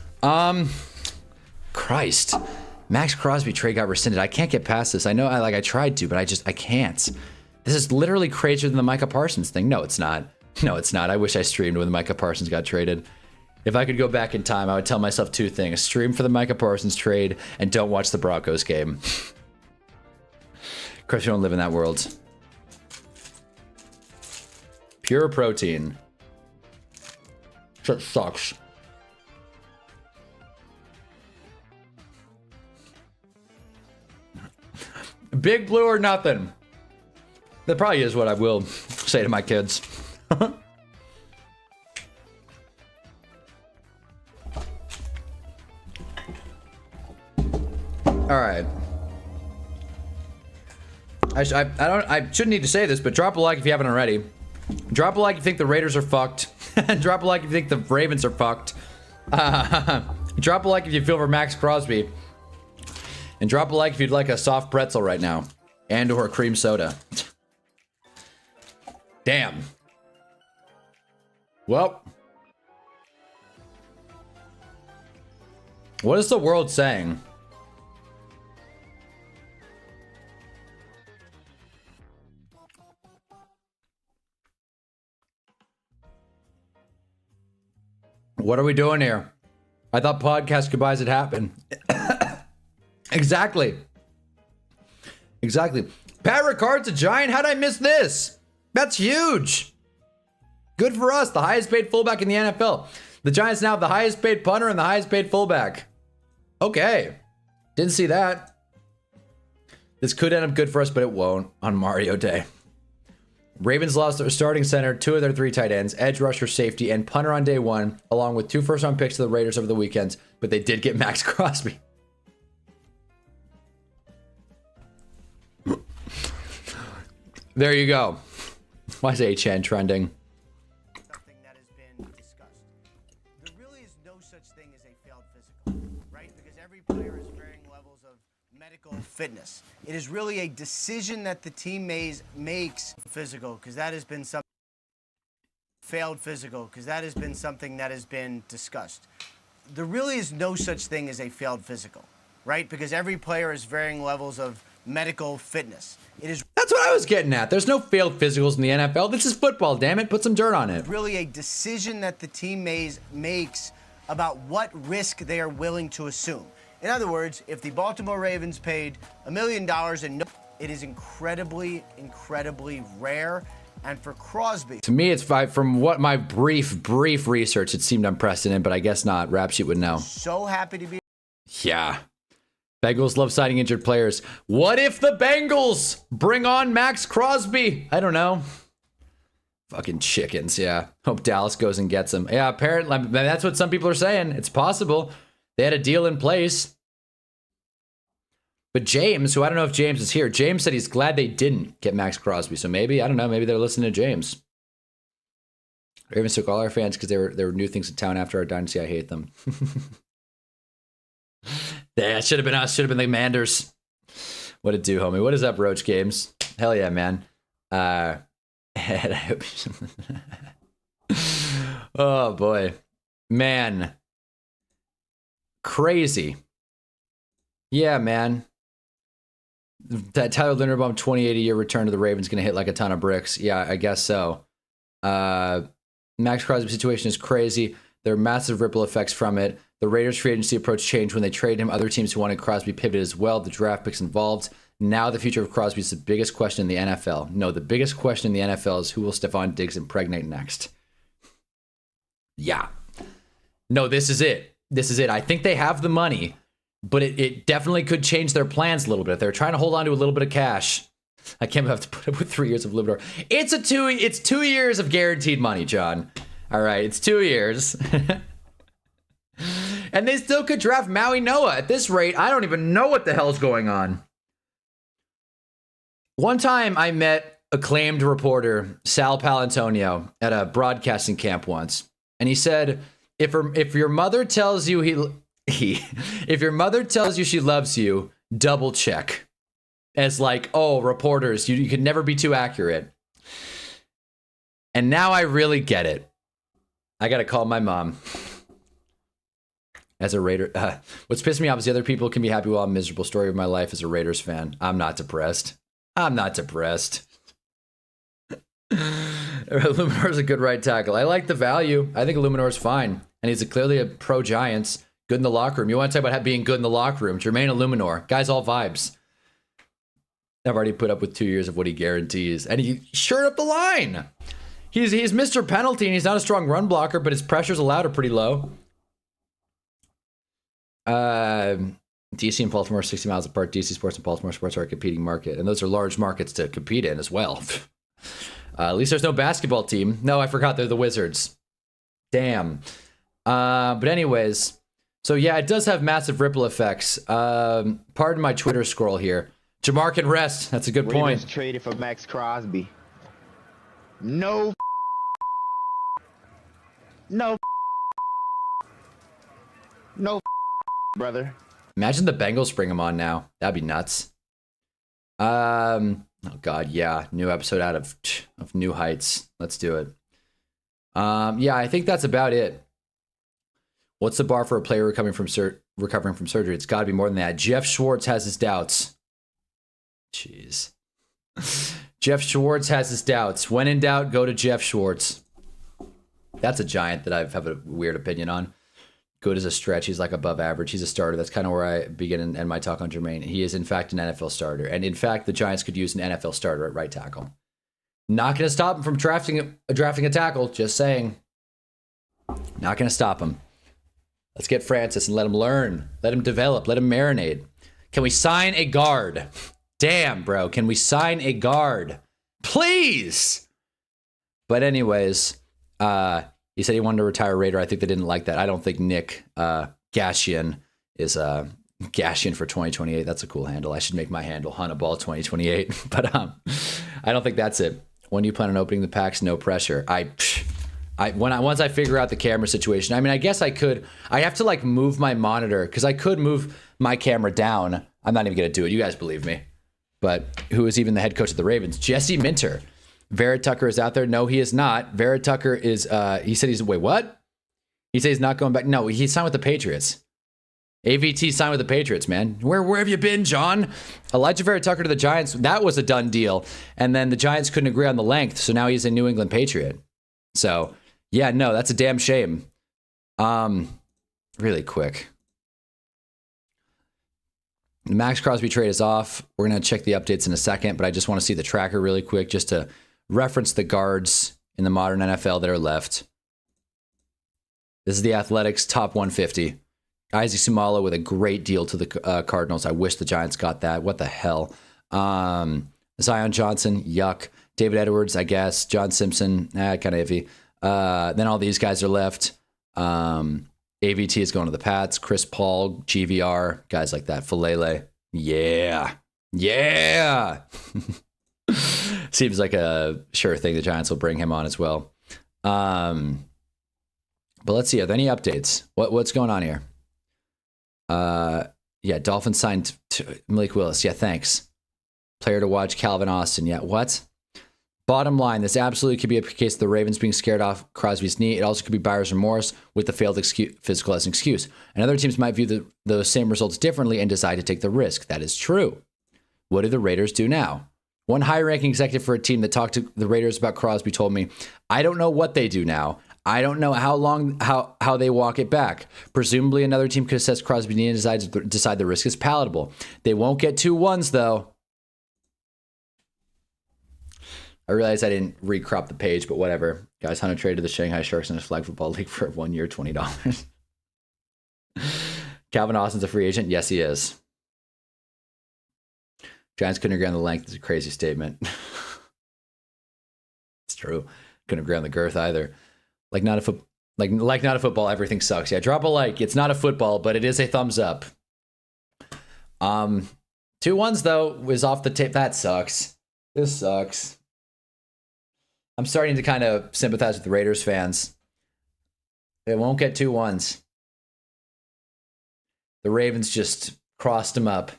Christ. Max Crosby trade got rescinded. I can't get past this. I know I tried to, but I can't. This is literally crazier than the Micah Parsons thing. No, it's not. No, it's not. I wish I streamed when the Micah Parsons got traded. If I could go back in time, I would tell myself 2 things. Stream for the Micah Parsons trade and don't watch the Broncos game. Of course, you don't live in that world. Pure protein. Shit sucks. Big Blue or nothing. That probably is what I will say to my kids. All right. I shouldn't need to say this, but drop a like if you haven't already. Drop a like if you think the Raiders are fucked. Drop a like if you think the Ravens are fucked. Drop a like if you feel for Max Crosby. And drop a like if you'd like a soft pretzel right now. And or a cream soda. Damn. Well. What is the world saying? What are we doing here? I thought podcast goodbyes had happened. Exactly. Exactly. Pat Ricard's a Giant. How'd I miss this? That's huge. Good for us. The highest paid fullback in the NFL. The Giants now have the highest paid punter and the highest paid fullback. Okay. Didn't see that. This could end up good for us, but it won't on Mario Day. Ravens lost their starting center, 2 of their 3 tight ends, edge rusher, safety, and punter on day 1, along with 2 first-round picks to the Raiders over the weekends, but they did get Max Crosby. There you go. Why is HN trending? Something that has been discussed. There really is no such thing as a failed physical, right? Because every player has varying levels of medical fitness. It is really a decision that the team makes physical, because that has been something failed physical, because that has been something that has been discussed. There really is no such thing as a failed physical, right? Because every player has varying levels of medical fitness. It is That's what I was getting at. There's no failed physicals in the NFL. This is football, damn it. Put some dirt on it. really a decision that the team makes about what risk they are willing to assume. In other words, if the Baltimore Ravens paid $1 million and it is incredibly, incredibly rare. And for Crosby, To me, it's from what my brief research, it seemed unprecedented, but I guess not. Rap sheet would know. so happy to be Yeah. Bengals love signing injured players. What if the Bengals bring on Max Crosby? I don't know. Fucking chickens, yeah. Hope Dallas goes and gets him. Yeah, apparently, that's what some people are saying. It's possible. They had a deal in place. But James, who I don't know if James is here, James said he's glad they didn't get Max Crosby. So maybe, I don't know, maybe they're listening to James. Ravens took all our fans because there were new things in town after our dynasty. I hate them. Yeah, it should have been us. Should have been the Manders. What it do, homie? What is up, Roach Games? Hell yeah, man. Oh, boy. Man. Crazy. Yeah, man. That Tyler Linderbaum 28 a year return to the Ravens going to hit like a ton of bricks. Yeah, I guess so. Max Crosby situation is crazy. There are massive ripple effects from it. The Raiders' free agency approach changed when they traded him. Other teams who wanted Crosby pivoted as well. The draft picks involved. Now the future of Crosby is the biggest question in the NFL. No, the biggest question in the NFL is who will Stephon Diggs impregnate next? Yeah. No, this is it. This is it. I think they have the money, but it definitely could change their plans a little bit. They're trying to hold on to a little bit of cash. I can't have to put up with 3 years of Libertor. It's 2 years of guaranteed money, John. All right, it's 2 years. And they still could draft Maui Noah. At this rate, I don't even know what the hell's going on. One time I met acclaimed reporter Sal Palantonio at a broadcasting camp once. And he said, if your mother tells you if your mother tells you she loves you, double check. As like, oh, reporters, you could never be too accurate. And now I really get it. I got to call my mom. As a Raider, what's pissed me off is the other people can be happy while I'm miserable. Story of my life as a Raiders fan. I'm not depressed. I'm not depressed. Illuminor's a good right tackle. I like the value. I think Illuminor's fine. And he's clearly a pro Giants. Good in the locker room. You want to talk about being good in the locker room. Jermaine Illuminor. Guy's all vibes. I've already put up with 2 years of what he guarantees. And he shored up the line. He's Mr. Penalty, and he's not a strong run blocker, but his pressures allowed are pretty low. DC and Baltimore are 60 miles apart. DC sports and Baltimore sports are a competing market, and those are large markets to compete in as well. At least there's no basketball team. No, I forgot they're the Wizards. Damn. But anyways, so yeah, it does have massive ripple effects. Pardon my Twitter scroll here. Jamar can rest. That's a good point. Ravens traded for Max Crosby. No. Brother. Imagine the Bengals bring him on now. That'd be nuts. Oh God, yeah. New episode out of New Heights. Let's do it. Yeah, I think that's about it. What's the bar for a player recovering from surgery? It's got to be more than that. Jeff Schwartz has his doubts. Jeez. Jeff Schwartz has his doubts. When in doubt, go to Jeff Schwartz. That's a Giant that I have a weird opinion on. Good as a stretch. He's like above average. He's a starter. That's kind of where I begin and end my talk on Jermaine. He is, in fact, an NFL starter. And in fact, the Giants could use an NFL starter at right tackle. Not going to stop him from drafting a tackle. Just saying. Not going to stop him. Let's get Francis and let him learn. Let him develop. Let him marinate. Can we sign a guard? Damn, bro. Can we sign a guard? Please. But anyways, he said he wanted to retire Raider. I think they didn't like that. I don't think Nick Gashian is Gashian for 2028. That's a cool handle. I should make my handle Hunnaball 2028. But I don't think that's it. When do you plan on opening the packs? No pressure. Once I figure out the camera situation. I mean, I guess I could. I have to like move my monitor because I could move my camera down. I'm not even gonna do it. You guys believe me. But who is even the head coach of the Ravens? Jesse Minter. Vera Tucker is out there. No, he is not. Vera Tucker is, he said wait, what? He said he's not going back. No, he signed with the Patriots. AVT signed with the Patriots, man. Where have you been, John? Elijah Vera Tucker to the Giants. That was a done deal. And then the Giants couldn't agree on the length. So now he's a New England Patriot. So yeah, no, that's a damn shame. Really quick. The Max Crosby trade is off. We're going to check the updates in a second, but I just want to see the tracker really quick just to reference the guards in the modern NFL that are left. This is the Athletics top 150. Isaac Sumalo with a great deal to the Cardinals. I wish the Giants got that. What the hell? Zion Johnson, yuck. David Edwards, I guess. John Simpson, kind of iffy. Then all these guys are left. AVT is going to the Pats. Chris Paul, GVR, guys like that. Falele. Yeah. Yeah. Seems like a sure thing the Giants will bring him on as well. But let's see. Are there any updates? What's going on here? Yeah, Dolphins signed Malik Willis. Yeah, thanks. Player to watch, Calvin Austin. Yeah, what? Bottom line, this absolutely could be a case of the Ravens being scared off Crosby's knee. It also could be buyer's remorse with the failed physical as an excuse. And other teams might view those same results differently and decide to take the risk. That is true. What do the Raiders do now? One high-ranking executive for a team that talked to the Raiders about Crosby told me, I don't know what they do now. I don't know how they walk it back. Presumably another team could assess Crosby's knee and decide the risk is palatable. They won't get 2 1s, though. I realized I didn't recrop the page, but whatever. Guys, Hunter traded the Shanghai Sharks in a flag football league for 1 year, $20. Calvin Austin's a free agent? Yes, he is. Giants couldn't agree on the length. It's a crazy statement. It's true. Couldn't agree on the girth either. Like not a football, everything sucks. Yeah, drop a like. It's not a football, but it is a thumbs up. 2 1s though was off the tip. That sucks. This sucks. I'm starting to kind of sympathize with the Raiders fans. They won't get 2 1s. The Ravens just crossed them up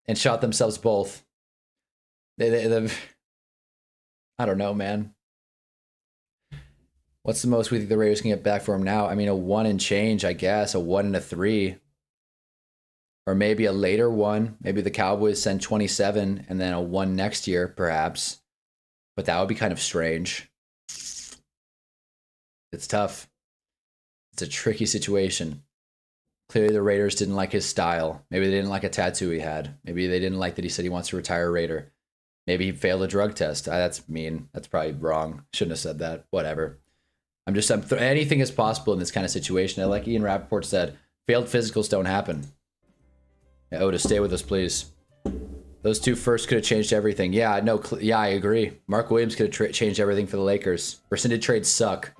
and shot themselves both. I don't know, man. What's the most we think the Raiders can get back for him now? I mean, a 1 and change, I guess. A 1 and a 3. Or maybe a later 1. Maybe the Cowboys send 27 and then a 1 next year, perhaps. But that would be kind of strange. It's tough. It's a tricky situation. Clearly the Raiders didn't like his style. Maybe they didn't like a tattoo he had. Maybe they didn't like that he said he wants to retire a Raider. Maybe he failed a drug test. That's mean. That's probably wrong. Shouldn't have said that. Whatever. Anything is possible in this kind of situation. Like Ian Rappaport said, failed physicals don't happen. Yeah, Otis, stay with us, please. Those two first could have changed everything. Yeah, no, yeah, I agree. Mark Williams could have changed everything for the Lakers. Rescinded trades suck.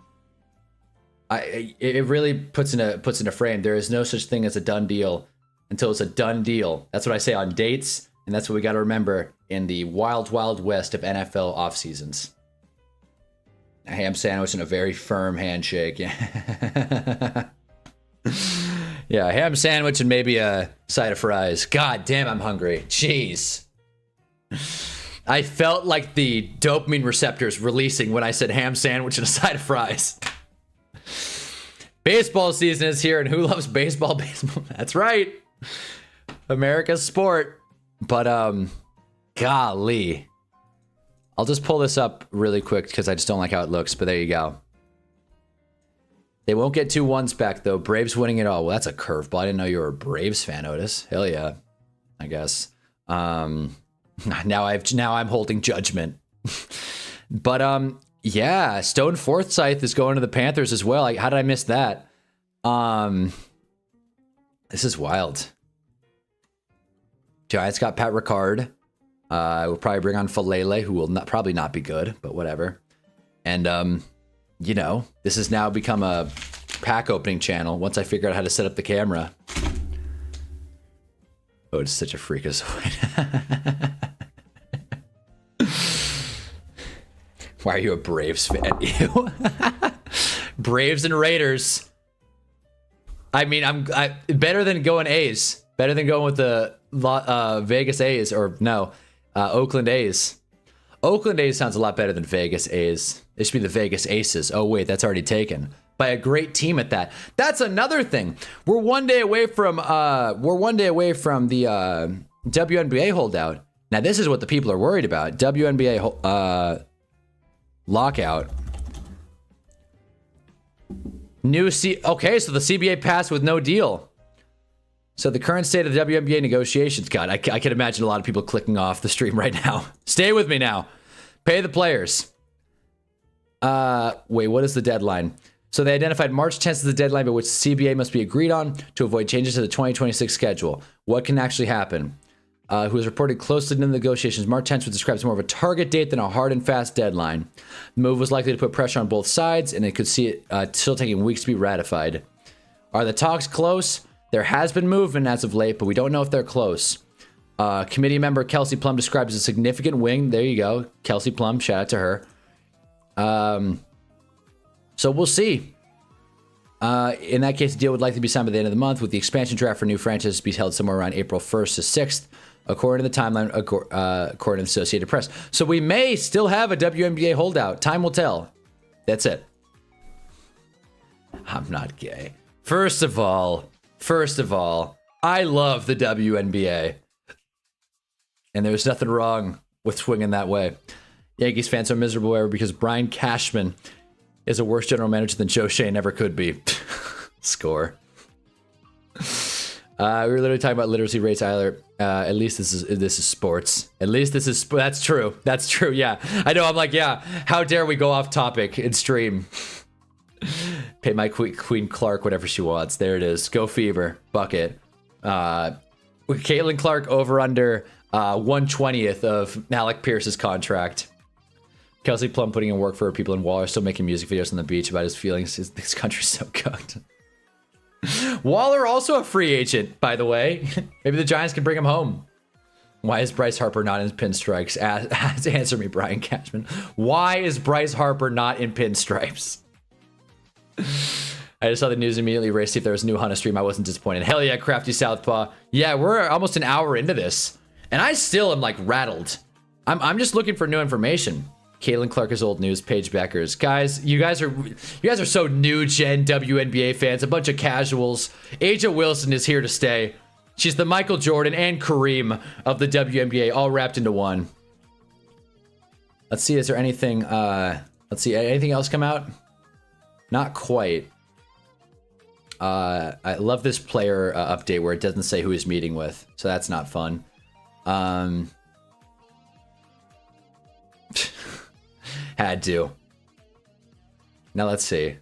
It really puts in a frame. There is no such thing as a done deal until it's a done deal. That's what I say on dates, and that's what we got to remember in the wild, wild west of NFL off seasons. A ham sandwich and a very firm handshake. Yeah. Yeah, a ham sandwich and maybe a side of fries. God damn, I'm hungry. Jeez. I felt like the dopamine receptors releasing when I said ham sandwich and a side of fries. Baseball season is here, and who loves baseball? Baseball. That's right. America's sport. But, golly. I'll just pull this up really quick because I just don't like how it looks, but there you go. They won't get 2 1s back, though. Braves winning it all. Well, that's a curveball. I didn't know you were a Braves fan, Otis. Hell yeah, I guess. Now I'm holding judgment. But, yeah, Stone Forsythe is going to the Panthers as well. Like, how did I miss that? This is wild. Giants got Pat Ricard. We'll probably bring on Falele, who will probably not be good, but whatever. And, you know, this has now become a pack opening channel once I figure out how to set up the camera. Oh, it's such a freakazoid. Why are you a Braves fan? Ew. Braves and Raiders. I mean, I'm better than going A's. Better than going with the Vegas A's, or no, Oakland A's. Oakland A's sounds a lot better than Vegas A's. It should be the Vegas Aces. Oh wait, that's already taken by a great team at that. That's another thing. We're one day away from the WNBA holdout. Now this is what the people are worried about. WNBA lockout. Okay, so the CBA passed with no deal. So the current state of the WNBA negotiations. God, I can imagine a lot of people clicking off the stream right now. Stay with me now. Pay the players. Wait, what is the deadline? So they identified March 10th as the deadline by which the CBA must be agreed on to avoid changes to the 2026 schedule. What can actually happen? Who has reported closely to the negotiations, March 10th was described as more of a target date than a hard and fast deadline. The move was likely to put pressure on both sides, and it could see it still taking weeks to be ratified. Are the talks close? There has been movement as of late, but we don't know if they're close. Committee member Kelsey Plum described as a significant win. There you go. Kelsey Plum, shout out to her. So we'll see. In that case, the deal would likely be signed by the end of the month, with the expansion draft for new franchises to be held somewhere around April 1st to 6th, according to the timeline, according to the Associated Press. So we may still have a WNBA holdout. Time will tell. That's it. I'm not gay. First of all, I love the WNBA. And there's nothing wrong with swinging that way. Yankees fans are miserable ever because Brian Cashman is a worse general manager than Joe Shane ever could be. Score. We were literally talking about literacy rates, Eiler. At least this is sports. At least this is that's true. That's true. Yeah, I know. I'm like, yeah. How dare we go off topic in stream? Pay my Queen Clark whatever she wants. There it is. Go Fever. Bucket. Caitlin Clark over under 1/20th of Alec Pierce's contract. Kelsey Plum putting in work for her people in Waller, still making music videos on the beach about his feelings. This country's so cooked. Waller also a free agent, by the way. Maybe the Giants can bring him home. Why is Bryce Harper not in pinstripes? Answer me, Brian Cashman. Why is Bryce Harper not in pinstripes? I just saw the news immediately raced to see if there was a new Hunna stream. I wasn't disappointed. Hell yeah, Crafty Southpaw. Yeah, we're almost an hour into this, and I still am like rattled. I'm just looking for new information. Caitlin Clark is old news. Paige Beckers, guys, you guys are so new gen WNBA fans. A bunch of casuals. Aja Wilson is here to stay. She's the Michael Jordan and Kareem of the WNBA, all wrapped into one. Let's see. Is there anything? Let's see. Anything else come out? Not quite. I love this player update where it doesn't say who he's meeting with, so that's not fun. Had to. Now let's see.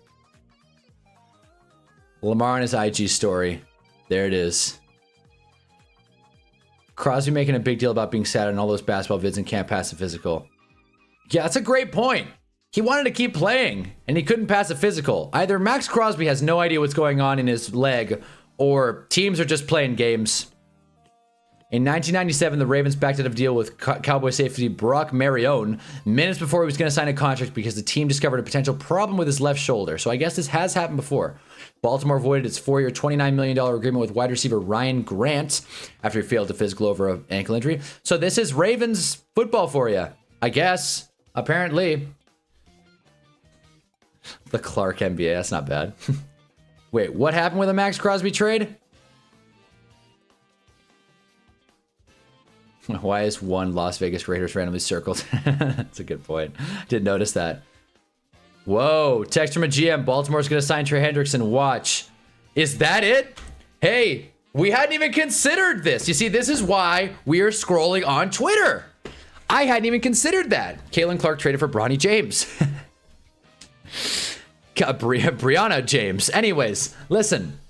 Lamar on his IG story. There it is. Crosby making a big deal about being sad on all those basketball vids and can't pass a physical. Yeah, that's a great point. He wanted to keep playing, and he couldn't pass a physical. Either Max Crosby has no idea what's going on in his leg, or teams are just playing games. In 1997, the Ravens backed out of a deal with Cowboy safety Brock Marion minutes before he was going to sign a contract because the team discovered a potential problem with his left shoulder. So I guess this has happened before. Baltimore voided its 4-year, $29 million agreement with wide receiver Ryan Grant after he failed to physical over an ankle injury. So this is Ravens football for you, I guess. Apparently. The Clark NBA, that's not bad. Wait, what happened with the Max Crosby trade? Why is one Las Vegas Raiders randomly circled? That's a good point. Didn't notice that. Whoa, text from a GM. Baltimore's going to sign Trey Hendrickson. Watch. Is that it? Hey, we hadn't even considered this. You see, this is why we are scrolling on Twitter. I hadn't even considered that. Kalen Clark traded for Bronny James. Brianna James. Anyways, listen.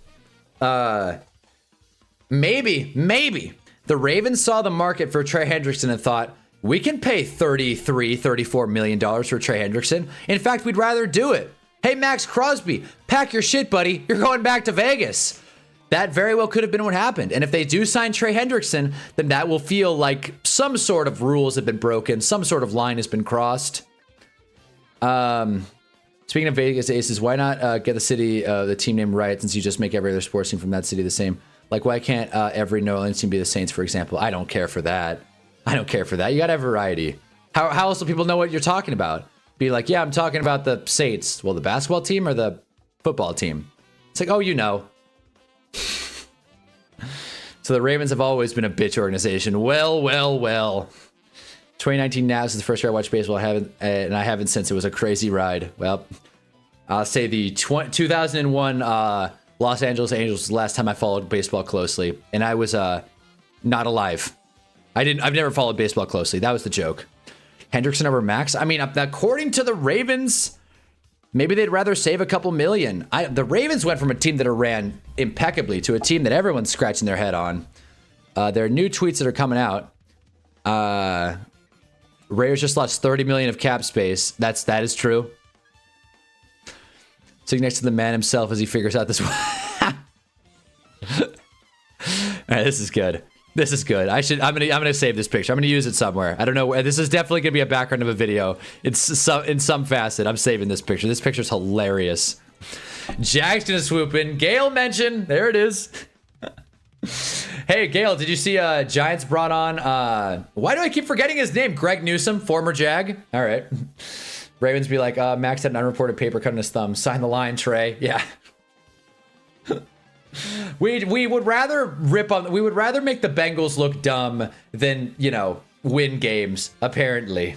Maybe. The Ravens saw the market for Trey Hendrickson and thought, we can pay $34 million for Trey Hendrickson. In fact, we'd rather do it. Hey, Max Crosby, pack your shit, buddy. You're going back to Vegas. That very well could have been what happened. And if they do sign Trey Hendrickson, then that will feel like some sort of rules have been broken. Some sort of line has been crossed. Speaking of Vegas Aces, why not get the city, the team name right, since you just make every other sports team from that city the same? Like, why can't every New Orleans team be the Saints, for example? I don't care for that. You got to have variety. How else will people know what you're talking about? Be like, yeah, I'm talking about the Saints. Well, the basketball team or the football team? It's like, oh, you know. So the Ravens have always been a bitch organization. Well. 2019 Navs is the first year I watched baseball. I haven't since. It was a crazy ride. Well, I'll say the 2001 Los Angeles Angels was the last time I followed baseball closely, and I was not alive. I've never followed baseball closely. That was the joke. Hendrickson over Max. I mean, according to the Ravens, maybe they'd rather save a couple million. The Ravens went from a team that ran impeccably to a team that everyone's scratching their head on. There are new tweets that are coming out. Raiders just lost $30 million of cap space. That is true. Sitting next to the man himself as he figures out this. All right, this is good. I'm gonna save this picture. I'm gonna use it somewhere. I don't know where. This is definitely gonna be a background of a video. It's in some facet. I'm saving this picture. This picture's hilarious. Jack's gonna swoop in. Gale mentioned. There it is. Hey, Gale, did you see Giants brought on, why do I keep forgetting his name? Greg Newsome, former Jag. All right. Ravens be like, Max had an unreported paper cut on his thumb. Sign the line, Trey. Yeah. we would rather we would rather make the Bengals look dumb than, win games, apparently.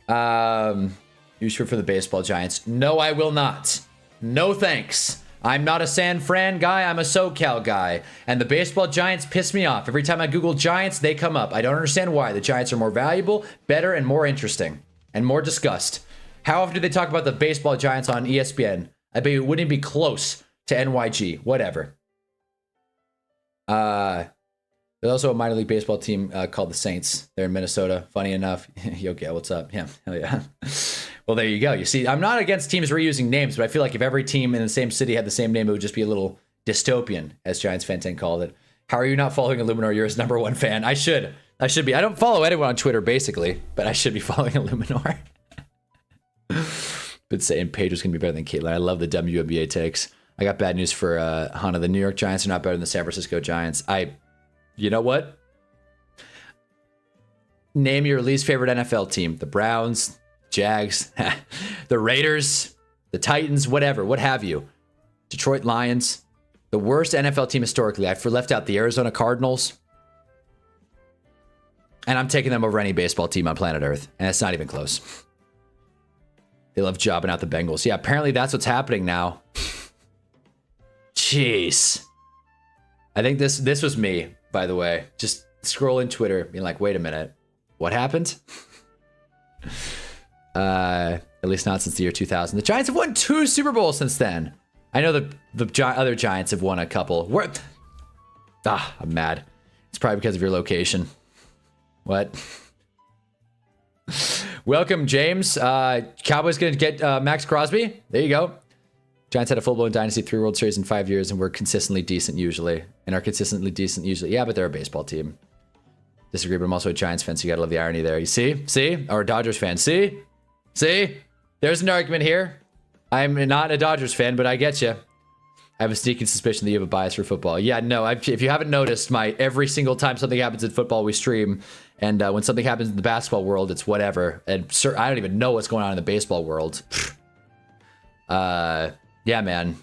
You sure for the baseball Giants? No, I will not. No thanks. I'm not a San Fran guy, I'm a SoCal guy. And the baseball Giants piss me off. Every time I Google Giants, they come up. I don't understand why. The Giants are more valuable, better, and more interesting. And more discussed. How often do they talk about the baseball Giants on ESPN? I bet it wouldn't be close to NYG. Whatever. There's also a minor league baseball team called the Saints. They're in Minnesota. Funny enough. Yo, Gail, what's up? Yeah, hell yeah. Well, there you go. You see, I'm not against teams reusing names, but I feel like if every team in the same city had the same name, it would just be a little dystopian, as Giants fan 10 called it. How are you not following Illuminor? You're his number one fan. I should be. I don't follow anyone on Twitter, basically, but I should be following Illuminor. But saying Paige was going to be better than Caitlin. I love the WNBA takes. I got bad news for Hannah. The New York Giants are not better than the San Francisco Giants. You know what? Name your least favorite NFL team. The Browns, Jags, the Raiders, the Titans, whatever, what have you. Detroit Lions. The worst NFL team historically. I left out the Arizona Cardinals. And I'm taking them over any baseball team on planet Earth. And it's not even close. They love jobbing out the Bengals. Yeah, apparently that's what's happening now. Jeez. I think this was me, by the way. Just scrolling Twitter, being like, wait a minute. What happened? At least not since the year 2000. The Giants have won 2 Super Bowls since then. I know the other Giants have won a couple. I'm mad. It's probably because of your location. What? Welcome, James. Cowboys gonna get Max Crosby. There you go. Giants had a full-blown dynasty, 3 World Series in 5 years, and we're consistently decent usually. And are consistently decent usually. Yeah, but they're a baseball team. Disagree, but I'm also a Giants fan, so you gotta love the irony there. You see? See? Or a Dodgers fan. See? See? There's an argument here. I'm not a Dodgers fan, but I get you. I have a sneaking suspicion that you have a bias for football. Yeah, no, if you haven't noticed, every single time something happens in football, we stream. And when something happens in the basketball world, it's whatever. And I don't even know what's going on in the baseball world. Yeah, man.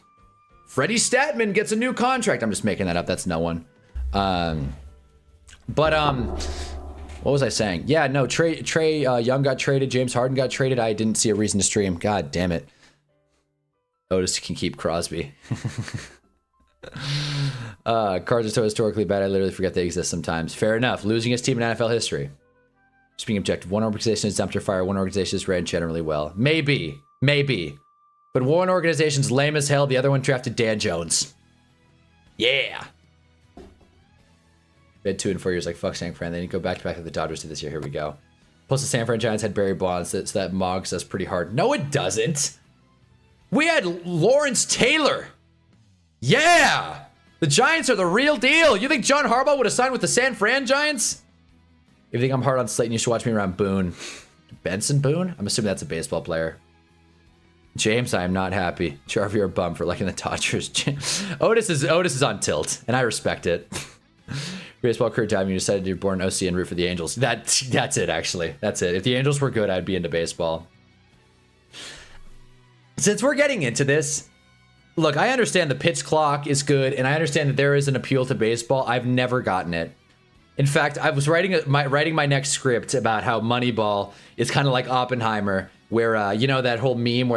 Freddie Statman gets a new contract. I'm just making that up. That's no one. What was I saying? Yeah, no, Trey Young got traded. James Harden got traded. I didn't see a reason to stream. God damn it. Otis can keep Crosby. Cards are so historically bad, I literally forget they exist sometimes. Fair enough. Losing his team in NFL history. Just being objective. One organization is dumpster fire. One organization is ran generally well. Maybe. But one organization's lame as hell. The other one drafted Dan Jones. Yeah. We had 2 in 4 years like fuck San Fran. Then you go back to the Dodgers to this year. Here we go. Plus the San Fran Giants had Barry Bonds, so that mogs us pretty hard. No, it doesn't. We had Lawrence Taylor. Yeah. The Giants are the real deal. You think John Harbaugh would have signed with the San Fran Giants? If you think I'm hard on Slayton, you should watch me around Boone. Benson Boone? I'm assuming that's a baseball player. James, I am not happy. Charvy, you're a bum for liking the Dodgers. Otis is on tilt, and I respect it. Baseball career time, you decided you're born OC and root for the Angels. That's it, actually. That's it. If the Angels were good, I'd be into baseball. Since we're getting into this, look, I understand the pitch clock is good, and I understand that there is an appeal to baseball. I've never gotten it. In fact, I was writing my next script about how Moneyball is kind of like Oppenheimer, where you know that whole meme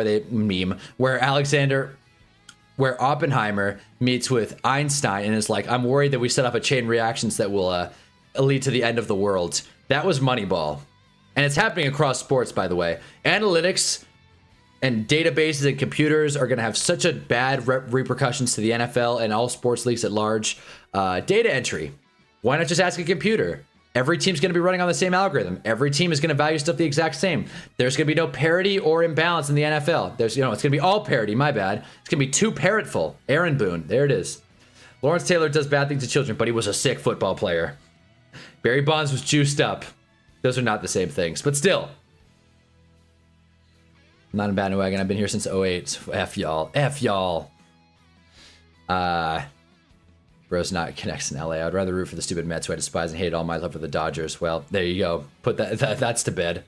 where Oppenheimer meets with Einstein and is like, I'm worried that we set up a chain reactions that will lead to the end of the world. That was Moneyball, and it's happening across sports, by the way. Analytics and databases and computers are going to have such a bad repercussions to the NFL and all sports leagues at large. Data entry. Why not just ask a computer? Every team's going to be running on the same algorithm. Every team is going to value stuff the exact same. There's going to be no parity or imbalance in the NFL. It's going to be all parity. My bad. It's going to be too parrotful. Aaron Boone. There it is. Lawrence Taylor does bad things to children, but he was a sick football player. Barry Bonds was juiced up. Those are not the same things, but still. I'm not a bandwagon. I've been here since 08. F y'all. F y'all. Bro's not connects in LA. I'd rather root for the stupid Mets who I despise and hate all my love for the Dodgers. Well, there you go. Put that's to bed.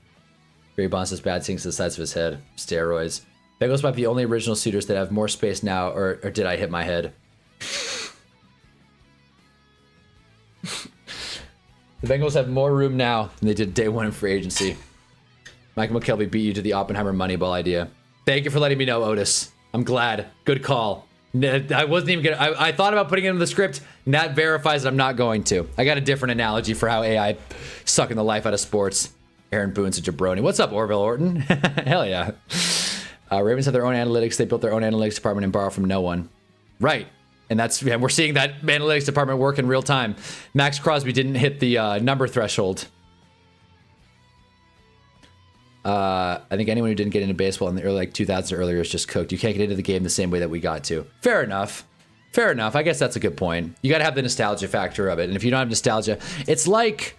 Barry Bonds does bad things to the sides of his head. Steroids. Bengals might be the only original suitors that have more space now, or did I hit my head? The Bengals have more room now than they did day one in free agency. Michael McKelvey beat you to the Oppenheimer Moneyball idea. Thank you for letting me know, Otis. I'm glad. Good call. I wasn't even gonna. I thought about putting it in the script, and that verifies that I'm not going to. I got a different analogy for how AI sucking the life out of sports. Aaron Boone's a jabroni. What's up, Orville Orton? Hell yeah. Ravens have their own analytics. They built their own analytics department and borrow from no one. Right. And we're seeing that analytics department work in real time. Max Crosby didn't hit the number threshold. I think anyone who didn't get into baseball in the early 2000s or earlier is just cooked. You can't get into the game the same way that we got to. Fair enough. Fair enough. I guess that's a good point. You got to have the nostalgia factor of it. And if you don't have nostalgia, it's like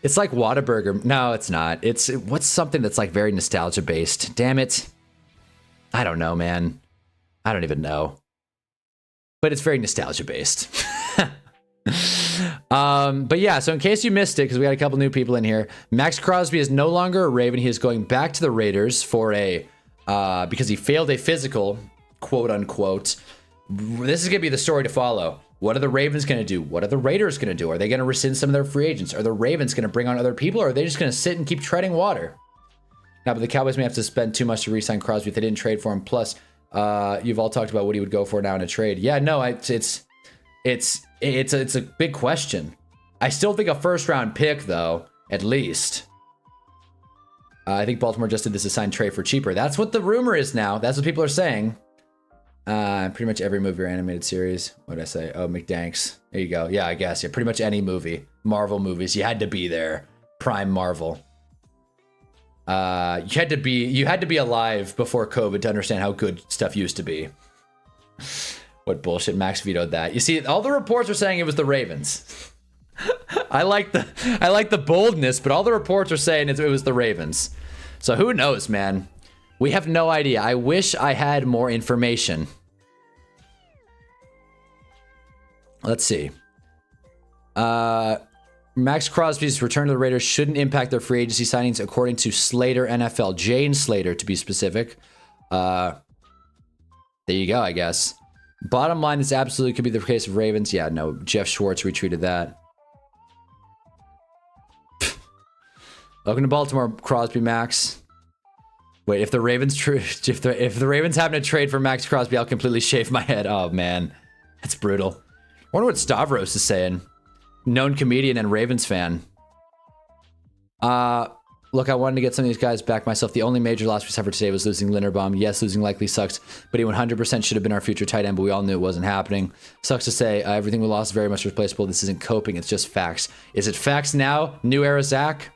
Whataburger. No, it's not. What's something that's like very nostalgia based? Damn it. I don't know, man. I don't even know. But it's very nostalgia based. But yeah, so in case you missed it, because we got a couple new people in here, Max Crosby is no longer a Raven. He is going back to the Raiders for because he failed a physical, quote unquote. This is going to be the story to follow. What are the Ravens going to do? What are the Raiders going to do? Are they going to rescind some of their free agents? Are the Ravens going to bring on other people, or are they just going to sit and keep treading water? Now, but the Cowboys may have to spend too much to re-sign Crosby if they didn't trade for him. Plus, you've all talked about what he would go for now in a trade. Yeah, no, it's a big question. I still think a first round pick, though, at least. I think Baltimore just did this assigned trade for cheaper. That's what the rumor is now. That's what people are saying. Pretty much every movie or animated series. What did I say? Oh, McDanks. There you go. Yeah, I guess. Yeah, pretty much any movie. Marvel movies. You had to be there. Prime Marvel. You had to be alive before COVID to understand how good stuff used to be. What bullshit. Max vetoed that. You see, all the reports are saying it was the Ravens. I like the boldness, but all the reports are saying it was the Ravens. So who knows, man? We have no idea. I wish I had more information. Let's see. Max Crosby's return to the Raiders shouldn't impact their free agency signings, according to Slater NFL. Jane Slater, to be specific. There you go, I guess. Bottom line, this absolutely could be the case of Ravens. Yeah, no, Jeff Schwartz retweeted that. Welcome to Baltimore, Crosby Max. Wait, if the Ravens if the Ravens happen to trade for Max Crosby, I'll completely shave my head. Oh man, that's brutal. I wonder what Stavros is saying. Known comedian and Ravens fan. Look, I wanted to get some of these guys back myself. The only major loss we suffered today was losing Linderbaum. Yes, losing likely sucks, but he 100% should have been our future tight end, but we all knew it wasn't happening. Sucks to say, everything we lost is very much replaceable. This isn't coping, it's just facts. Is it facts now? New era Zach?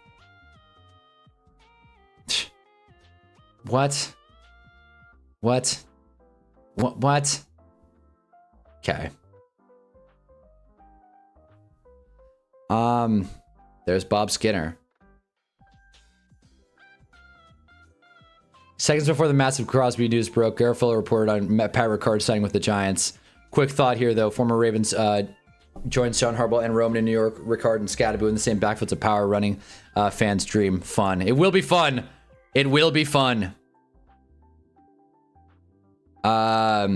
What? What? What? Okay. There's Bob Skinner. Seconds before the massive Crosby news broke, Garofalo reported on Pat Ricard signing with the Giants. Quick thought here, though. Former Ravens joined Sean Harbaugh and Roman in New York. Ricard and Scadaboo in the same backfield's a power running fans' dream. Fun. It will be fun. It will be fun. Yeah,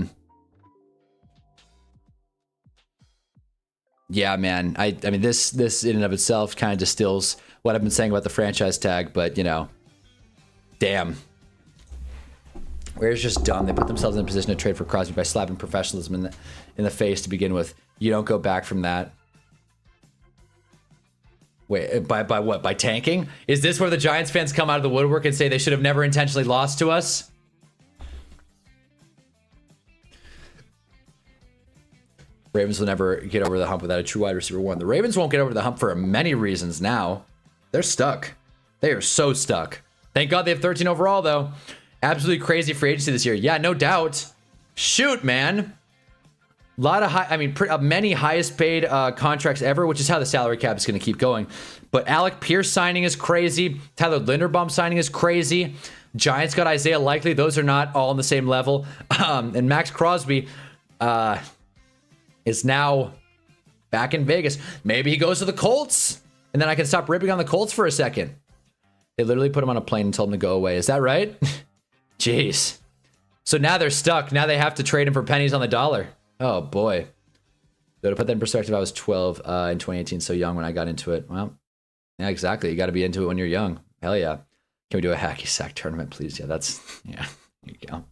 man. I mean, this in and of itself kind of distills what I've been saying about the franchise tag, but, you know, damn. Raiders just dumb. They put themselves in a position to trade for Crosby by slapping professionalism in the face to begin with. You don't go back from that. Wait, by what? By tanking? Is this where the Giants fans come out of the woodwork and say they should have never intentionally lost to us? Ravens will never get over the hump without a true wide receiver one. The Ravens won't get over the hump for many reasons now. They're stuck. They are so stuck. Thank God they have 13 overall, though. Absolutely crazy free agency this year. Yeah, no doubt. Shoot, man. A lot of many highest paid contracts ever, which is how the salary cap is going to keep going. But Alec Pierce signing is crazy. Tyler Linderbaum signing is crazy. Giants got Isaiah Likely. Those are not all on the same level. And Max Crosby is now back in Vegas. Maybe he goes to the Colts, and then I can stop ripping on the Colts for a second. They literally put him on a plane and told him to go away. Is that right? Jeez. So now they're stuck. Now they have to trade him for pennies on the dollar. Oh, boy. Though to put that in perspective, I was 12 in 2018, so young when I got into it. Well, yeah, exactly. You got to be into it when you're young. Hell yeah. Can we do a hacky sack tournament, please? Yeah, yeah, there you go.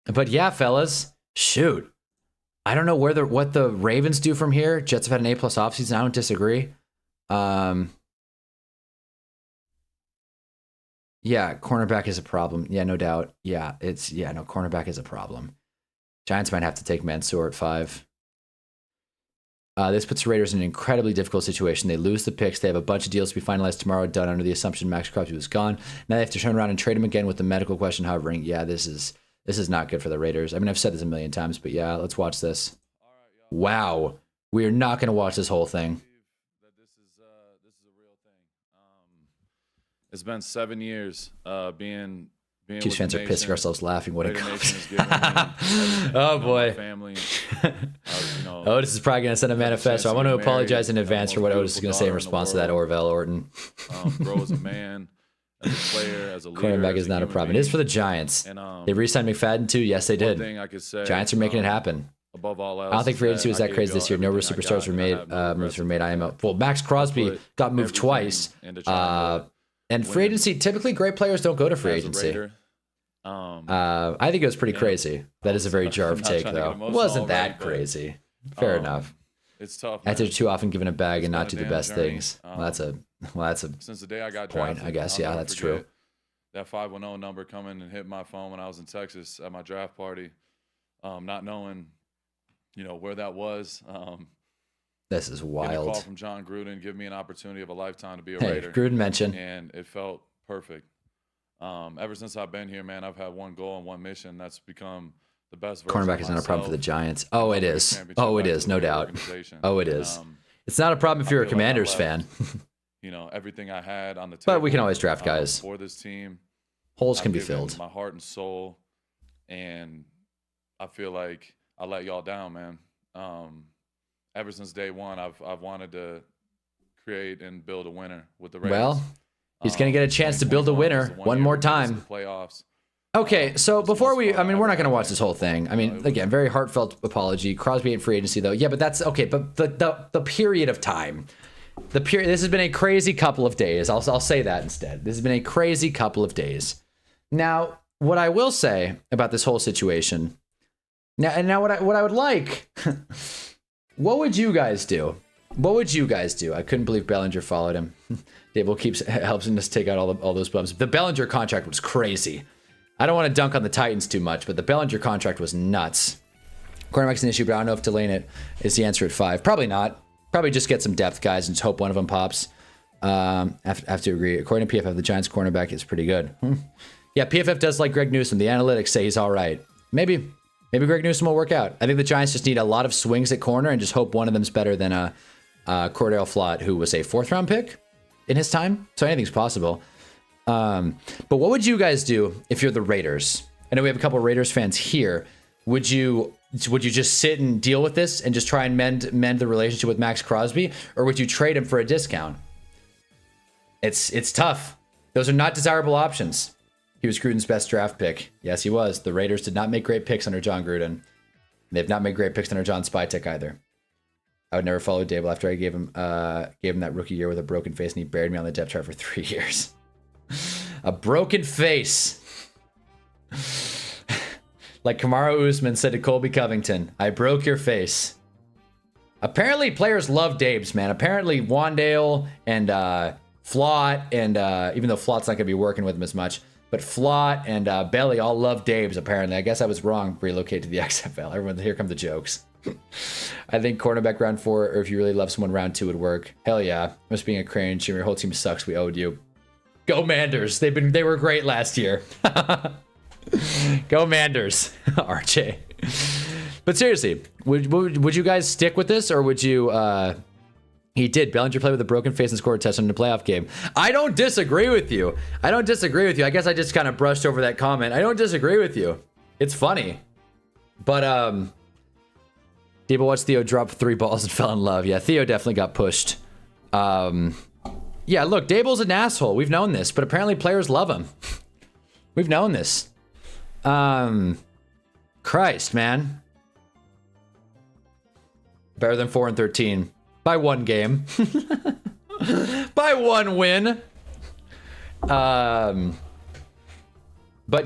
But yeah, fellas, shoot. I don't know what the Ravens do from here. Jets have had an A+ offseason. I don't disagree. Yeah, cornerback is a problem. Yeah, no doubt. Yeah, cornerback is a problem. Giants might have to take Mansour at 5. This puts the Raiders in an incredibly difficult situation. They lose the picks. They have a bunch of deals to be finalized tomorrow, done under the assumption Max Crosby was gone. Now they have to turn around and trade him again with the medical question hovering. Yeah, this is not good for the Raiders. I mean, I've said this a million times, but yeah, let's watch this. Wow. We are not going to watch this whole thing. This is a real thing. It's been 7 years being Chiefs fans are pissing ourselves laughing. What a compliment. Oh boy. Family. Otis is probably going to send a manifesto. I want to apologize in advance for what Otis is going to say in response to that, Orville Orton. Grow as a man, as a player, as a leader. Cornerback is not a problem. It is for the Giants. They re-signed McFadden too. Yes, they did. Thing I could say, Giants are making it happen. Above all else, I don't think free agency was that crazy this year. No real superstars were made. Moves were made. Well, Max Crosby got moved twice. And free agency, typically great players don't go to free agency. I think it was pretty crazy. That is a very Jarv take, though. It wasn't that crazy. Fair enough. it's tough. After man. too often given a bag and It's not been do a the damn best journey. things. Well, that's a Since the day I got point, drafted, I guess. I'll Yeah, never that's true. forget that 510 number coming and hit my phone when I was in Texas at my draft party, not knowing, where that was. This is Getting a call wild. from John Gruden, give me an opportunity of a lifetime to be a Hey, Raider. Gruden mentioned. And it felt perfect. Ever since I've been here, man, I've had one goal and one mission. That's become the best version Cornerback of is not a problem for the myself. Giants. Oh, it Bring a is. championship Oh, it back to is. the No Raider doubt. organization. Oh, it And, is. It's not a problem if I you're a feel like I Commanders left, fan. Everything I had on the table. But we can always draft guys. For this team. Holes I've can be given filled. my heart and soul, and I feel like I let y'all down, man. Ever since day one, I've wanted to create and build a winner with the Raiders. Well, he's going to get a chance to build a 2021 winner was the one year more we made it to time. the playoffs. Okay, so It's the before most we, fun I mean, I've we're not ever going to had, watch this whole thing. I it mean, was- again, very heartfelt apology. Crosby ain't free agency though. Yeah, but that's okay. But the period of time, this has been a crazy couple of days. I'll say that instead. This has been a crazy couple of days. Now, what I will say about this whole situation. Now what I would like, what would you guys do? What would you guys do? I couldn't believe Bellinger followed him. Dable helps him just take out all those bums. The Bellinger contract was crazy. I don't want to dunk on the Titans too much, but the Bellinger contract was nuts. Cornerback's an issue, but I don't know if delaying it is the answer at 5. Probably not. Probably just get some depth guys and just hope one of them pops. I have to agree. According to PFF, the Giants cornerback is pretty good. Yeah, PFF does like Greg Newsome. The analytics say he's all right. Maybe Greg Newsome will work out. I think the Giants just need a lot of swings at corner and just hope one of them's better than Cordell Flott, who was a 4th-round pick in his time. So anything's possible. But what would you guys do if you're the Raiders? I know we have a couple of Raiders fans here. Would you just sit and deal with this and just try and mend the relationship with Max Crosby, or would you trade him for a discount? It's tough. Those are not desirable options. He was Gruden's best draft pick. Yes, he was. The Raiders did not make great picks under John Gruden. They've not made great picks under John Spytek either. I would never follow Dable after I gave him that rookie year with a broken face, and he buried me on the depth chart for 3 years. A broken face. Like Kamaru Usman said to Colby Covington, I broke your face. Apparently, players love Dabes, man. Apparently, Wandale and Flott, and even though Flott's not going to be working with him as much, but Flott and Belly all love Dabes, apparently. I guess I was wrong. Relocate to the XFL. Everyone, here come the jokes. I think cornerback round 4, or if you really love someone, round 2 would work. Hell yeah. Must being a crane. Your whole team sucks. We owed you. Go Manders. They were great last year. Go Manders. RJ. But seriously, would you guys stick with this, or would you... He did. Bellinger played with a broken face and scored a touchdown in a playoff game. I don't disagree with you. I guess I just kind of brushed over that comment. I don't disagree with you. It's funny. But, Dable watched Theo drop 3 balls and fell in love. Yeah, Theo definitely got pushed. Yeah, look, Dable's an asshole. We've known this, but apparently players love him. We've known this. Christ, man. Better than 4-13. By 1 game. By 1 win. But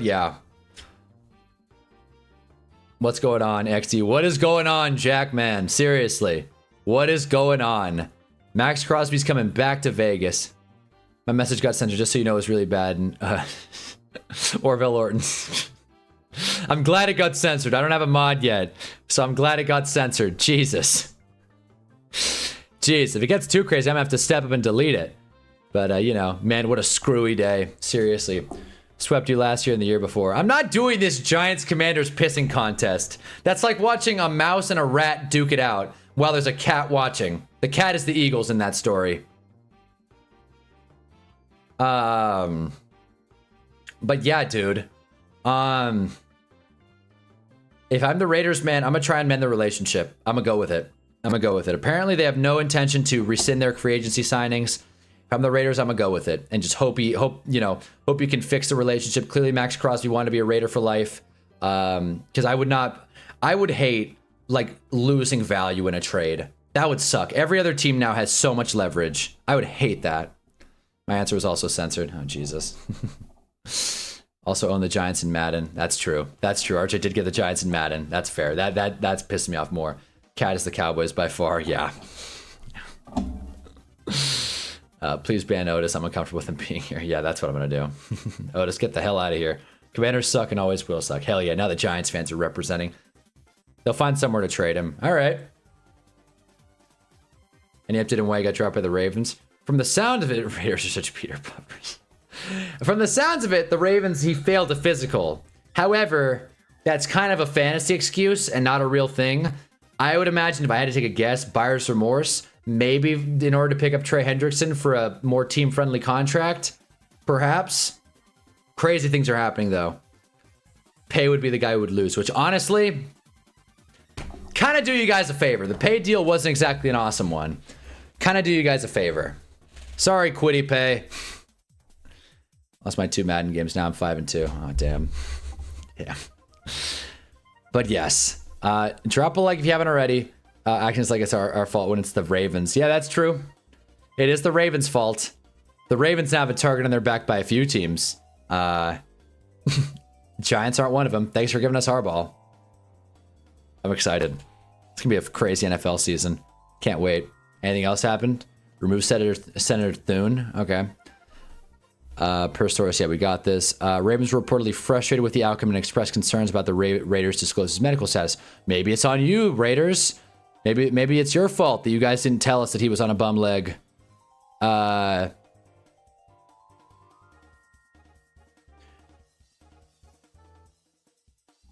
yeah. What's going on, XD? What is going on, Jackman? Seriously. What is going on? Max Crosby's coming back to Vegas. My message got censored, just so you know, it was really bad. And, Orville Orton. I'm glad it got censored. I don't have a mod yet, so I'm glad it got censored. Jesus. Jeez, if it gets too crazy, I'm gonna have to step up and delete it. But, you know, man, what a screwy day. Seriously. Swept you last year and the year before. I'm not doing this Giants Commanders pissing contest. That's like watching a mouse and a rat duke it out while there's a cat watching. The cat is the Eagles in that story. But yeah, dude. If I'm the Raiders, man, I'm gonna try and mend the relationship. I'm gonna go with it. Apparently, they have no intention to rescind their free agency signings. If I'm the Raiders, I'm gonna go with it and just hope you can fix the relationship. Clearly, Max Crosby wanted to be a Raider for life. Because I would hate like losing value in a trade. That would suck. Every other team now has so much leverage. I would hate that. My answer was also censored. Oh, Jesus. Also own the Giants in Madden. That's true. RJ did get the Giants in Madden. That's fair. That's pissing me off more. Cat is the Cowboys by far. Yeah. Please ban Otis. I'm uncomfortable with him being here. Yeah, that's what I'm gonna do. Otis, get the hell out of here. Commanders suck and always will suck. Hell yeah, now the Giants fans are representing. They'll find somewhere to trade him. All right. And he updated and why got dropped by the Ravens. From the sound of it, Raiders are such Peter Puppers. From the sounds of it, the Ravens, he failed a physical. However, that's kind of a fantasy excuse and not a real thing. I would imagine if I had to take a guess, buyer's remorse, maybe in order to pick up Trey Hendrickson for a more team-friendly contract, perhaps. Crazy things are happening, though. Pay would be the guy who would lose, which honestly, kind of do you guys a favor. The pay deal wasn't exactly an awesome one. Kind of do you guys a favor. Sorry, Quiddy Pay. Lost my 2 Madden games. Now I'm 5-2. Oh, damn. Yeah. But yes. Drop a like if you haven't already. Actions like it's our fault when it's the Ravens. Yeah, that's true. It is the Ravens' fault. The Ravens now have a target on their back by a few teams. Giants aren't one of them. Thanks for giving us Harbaugh. I'm excited. It's gonna be a crazy NFL season. Can't wait. Anything else happened? Remove Senator Thune. Okay. Per source, yeah, we got this. Ravens were reportedly frustrated with the outcome and expressed concerns about the Raiders disclosed his medical status. Maybe it's on you, Raiders. Maybe it's your fault that you guys didn't tell us that he was on a bum leg. Yeah,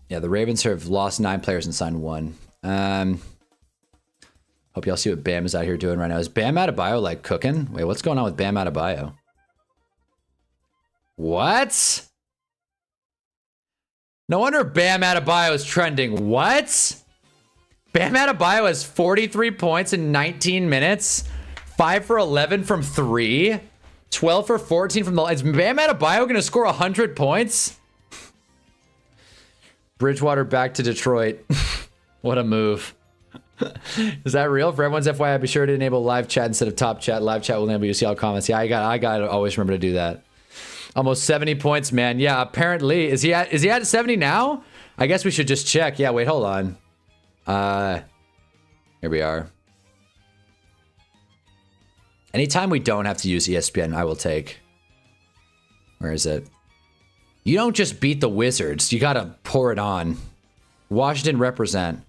the Ravens have lost 9 players and signed 1. Hope y'all see what Bam is out here doing right now. Is Bam Adebayo like cooking? Wait, what's going on with Bam Adebayo? What? No wonder Bam Adebayo is trending. What? Bam Adebayo has 43 points in 19 minutes. 5 for 11 from 3. 12 for 14 from the... Is Bam Adebayo going to score 100 points? Bridgewater back to Detroit. What a move. Is that real? For everyone's FYI, be sure to enable live chat instead of top chat. Live chat will enable you to see all comments. Yeah, I got to always remember to do that. Almost 70 points, man. Yeah, apparently. Is he at 70 now? I guess we should just check. Yeah, wait, hold on. Here we are. Anytime we don't have to use ESPN, I will take. Where is it? You don't just beat the Wizards. You got to pour it on. Washington represent.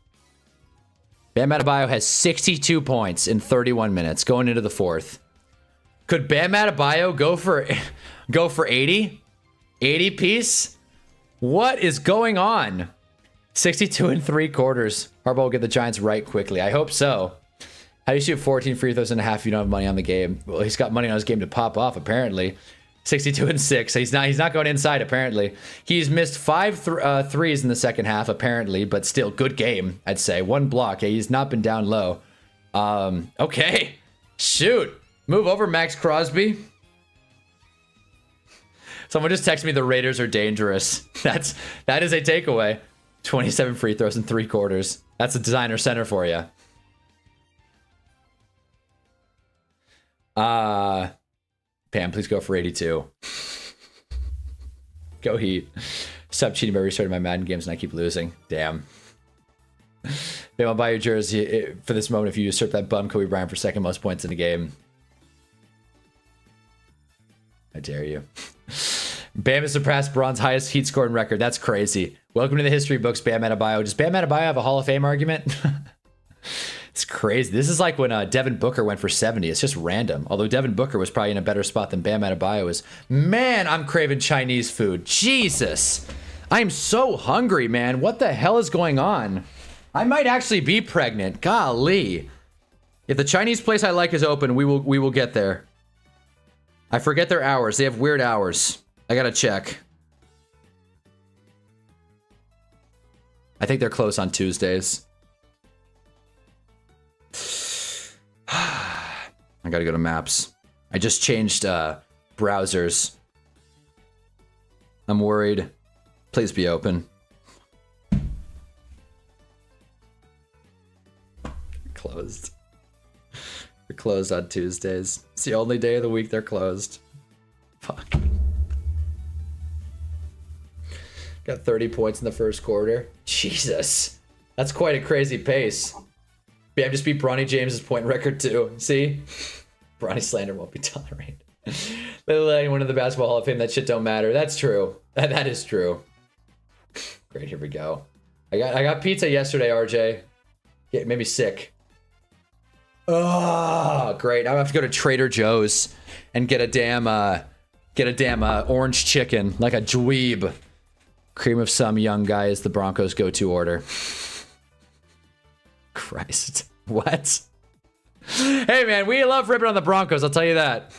Bam Adebayo has 62 points in 31 minutes going into the 4th. Could Bam Adebayo go for 80? 80 piece? What is going on? 62 and 3/4. Harbaugh will get the Giants right quickly. I hope so. How do you shoot 14 free throws and a half if you don't have money on the game? Well, he's got money on his game to pop off, apparently. 62 and 6. He's not going inside, apparently. He's missed 5 threes in the second half, apparently, but still, good game, I'd say. 1 block. He's not been down low. Okay. Shoot. Move over, Max Crosby. Someone just texted me the Raiders are dangerous. That is a takeaway. 27 free throws in 3/4. That's a designer center for you. Pam, please go for 82. Go Heat. Stop cheating by restarting my Madden games and I keep losing. Damn. Pam, I'll buy your jersey for this moment if you usurp that bum Kobe Bryant for 2nd most points in a game. I dare you. Bam has surpassed Braun's highest Heat scoring record. That's crazy. Welcome to the history books, Bam Adebayo. Does Bam Adebayo have a Hall of Fame argument? It's crazy. This is like when Devin Booker went for 70. It's just random. Although Devin Booker was probably in a better spot than Bam Adebayo is. Man, I'm craving Chinese food. Jesus. I'm so hungry, man. What the hell is going on? I might actually be pregnant. Golly. If the Chinese place I like is open, we will get there. I forget their hours. They have weird hours. I gotta check. I think they're closed on Tuesdays. I gotta go to maps. I just changed browsers. I'm worried. Please be open. Closed. They're closed on Tuesdays. It's the only day of the week they're closed. Fuck. Got 30 points in the 1st quarter. Jesus. That's quite a crazy pace. Bam just beat Bronny James's point record too. See? Bronny slander won't be tolerated. They'll let anyone in the Basketball Hall of Fame, that shit don't matter. That's true. That is true. Great, here we go. I got pizza yesterday, RJ. It made me sick. Oh, great. I have to go to Trader Joe's and get a damn orange chicken, like a dweeb. Cream of some young guy is the Broncos' go-to order. Christ. What? Hey, man, we love ripping on the Broncos, I'll tell you that.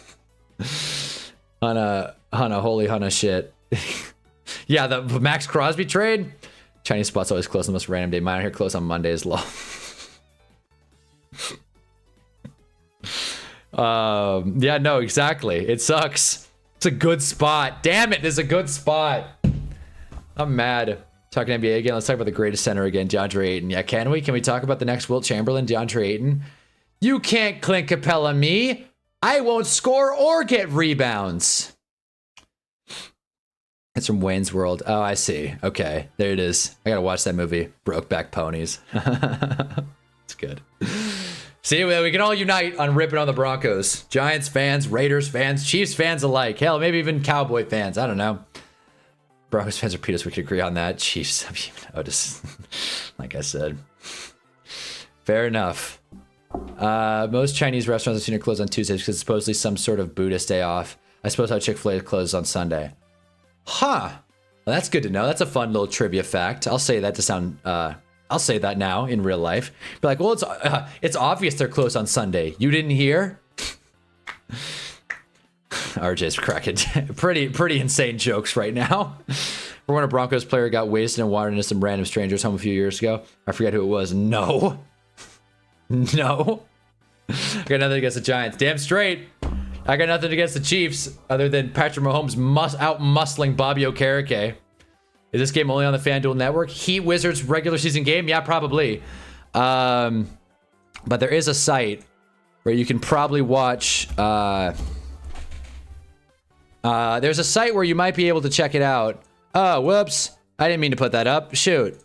Hunna, holy Hunna shit. Yeah, the Max Crosby trade? Chinese spots always close on the most random day. Mine are here close on Mondays. Lol. Yeah, no, exactly. It sucks. It's a good spot. Damn it, this is a good spot. I'm mad. Talking NBA again. Let's talk about the greatest center again, DeAndre Ayton. Yeah, can we? Can we talk about the next Wilt Chamberlain, DeAndre Ayton? You can't Clint Capella me. I won't score or get rebounds. It's from Wayne's World. Oh, I see. Okay, there it is. I gotta watch that movie, Brokeback Ponies. It's good. See, we can all unite on ripping on the Broncos. Giants fans, Raiders fans, Chiefs fans alike. Hell, maybe even Cowboy fans. I don't know. Broncos fans repeat us. We could agree on that. Chiefs, I mean, just like I said. Fair enough. Most Chinese restaurants have seen it close on Tuesdays because it's supposedly some sort of Buddhist day off. I suppose how Chick-fil-A closes on Sunday. Huh. Well, that's good to know. That's a fun little trivia fact. I'll say that to sound... I'll say that now in real life. Be like, well, it's obvious they're closed on Sunday. You didn't hear? RJ's cracking pretty insane jokes right now. For when a Broncos player got wasted and wandered into some random stranger's home a few years ago. I forget who it was. No. No. I got nothing against the Giants. Damn straight. I got nothing against the Chiefs other than Patrick Mahomes out-muscling Bobby Okereke. Is this game only on the FanDuel network? Heat Wizards regular season game? Yeah, probably. But there is a site where you can probably watch... there's a site where you might be able to check it out. Oh, whoops. I didn't mean to put that up. Shoot.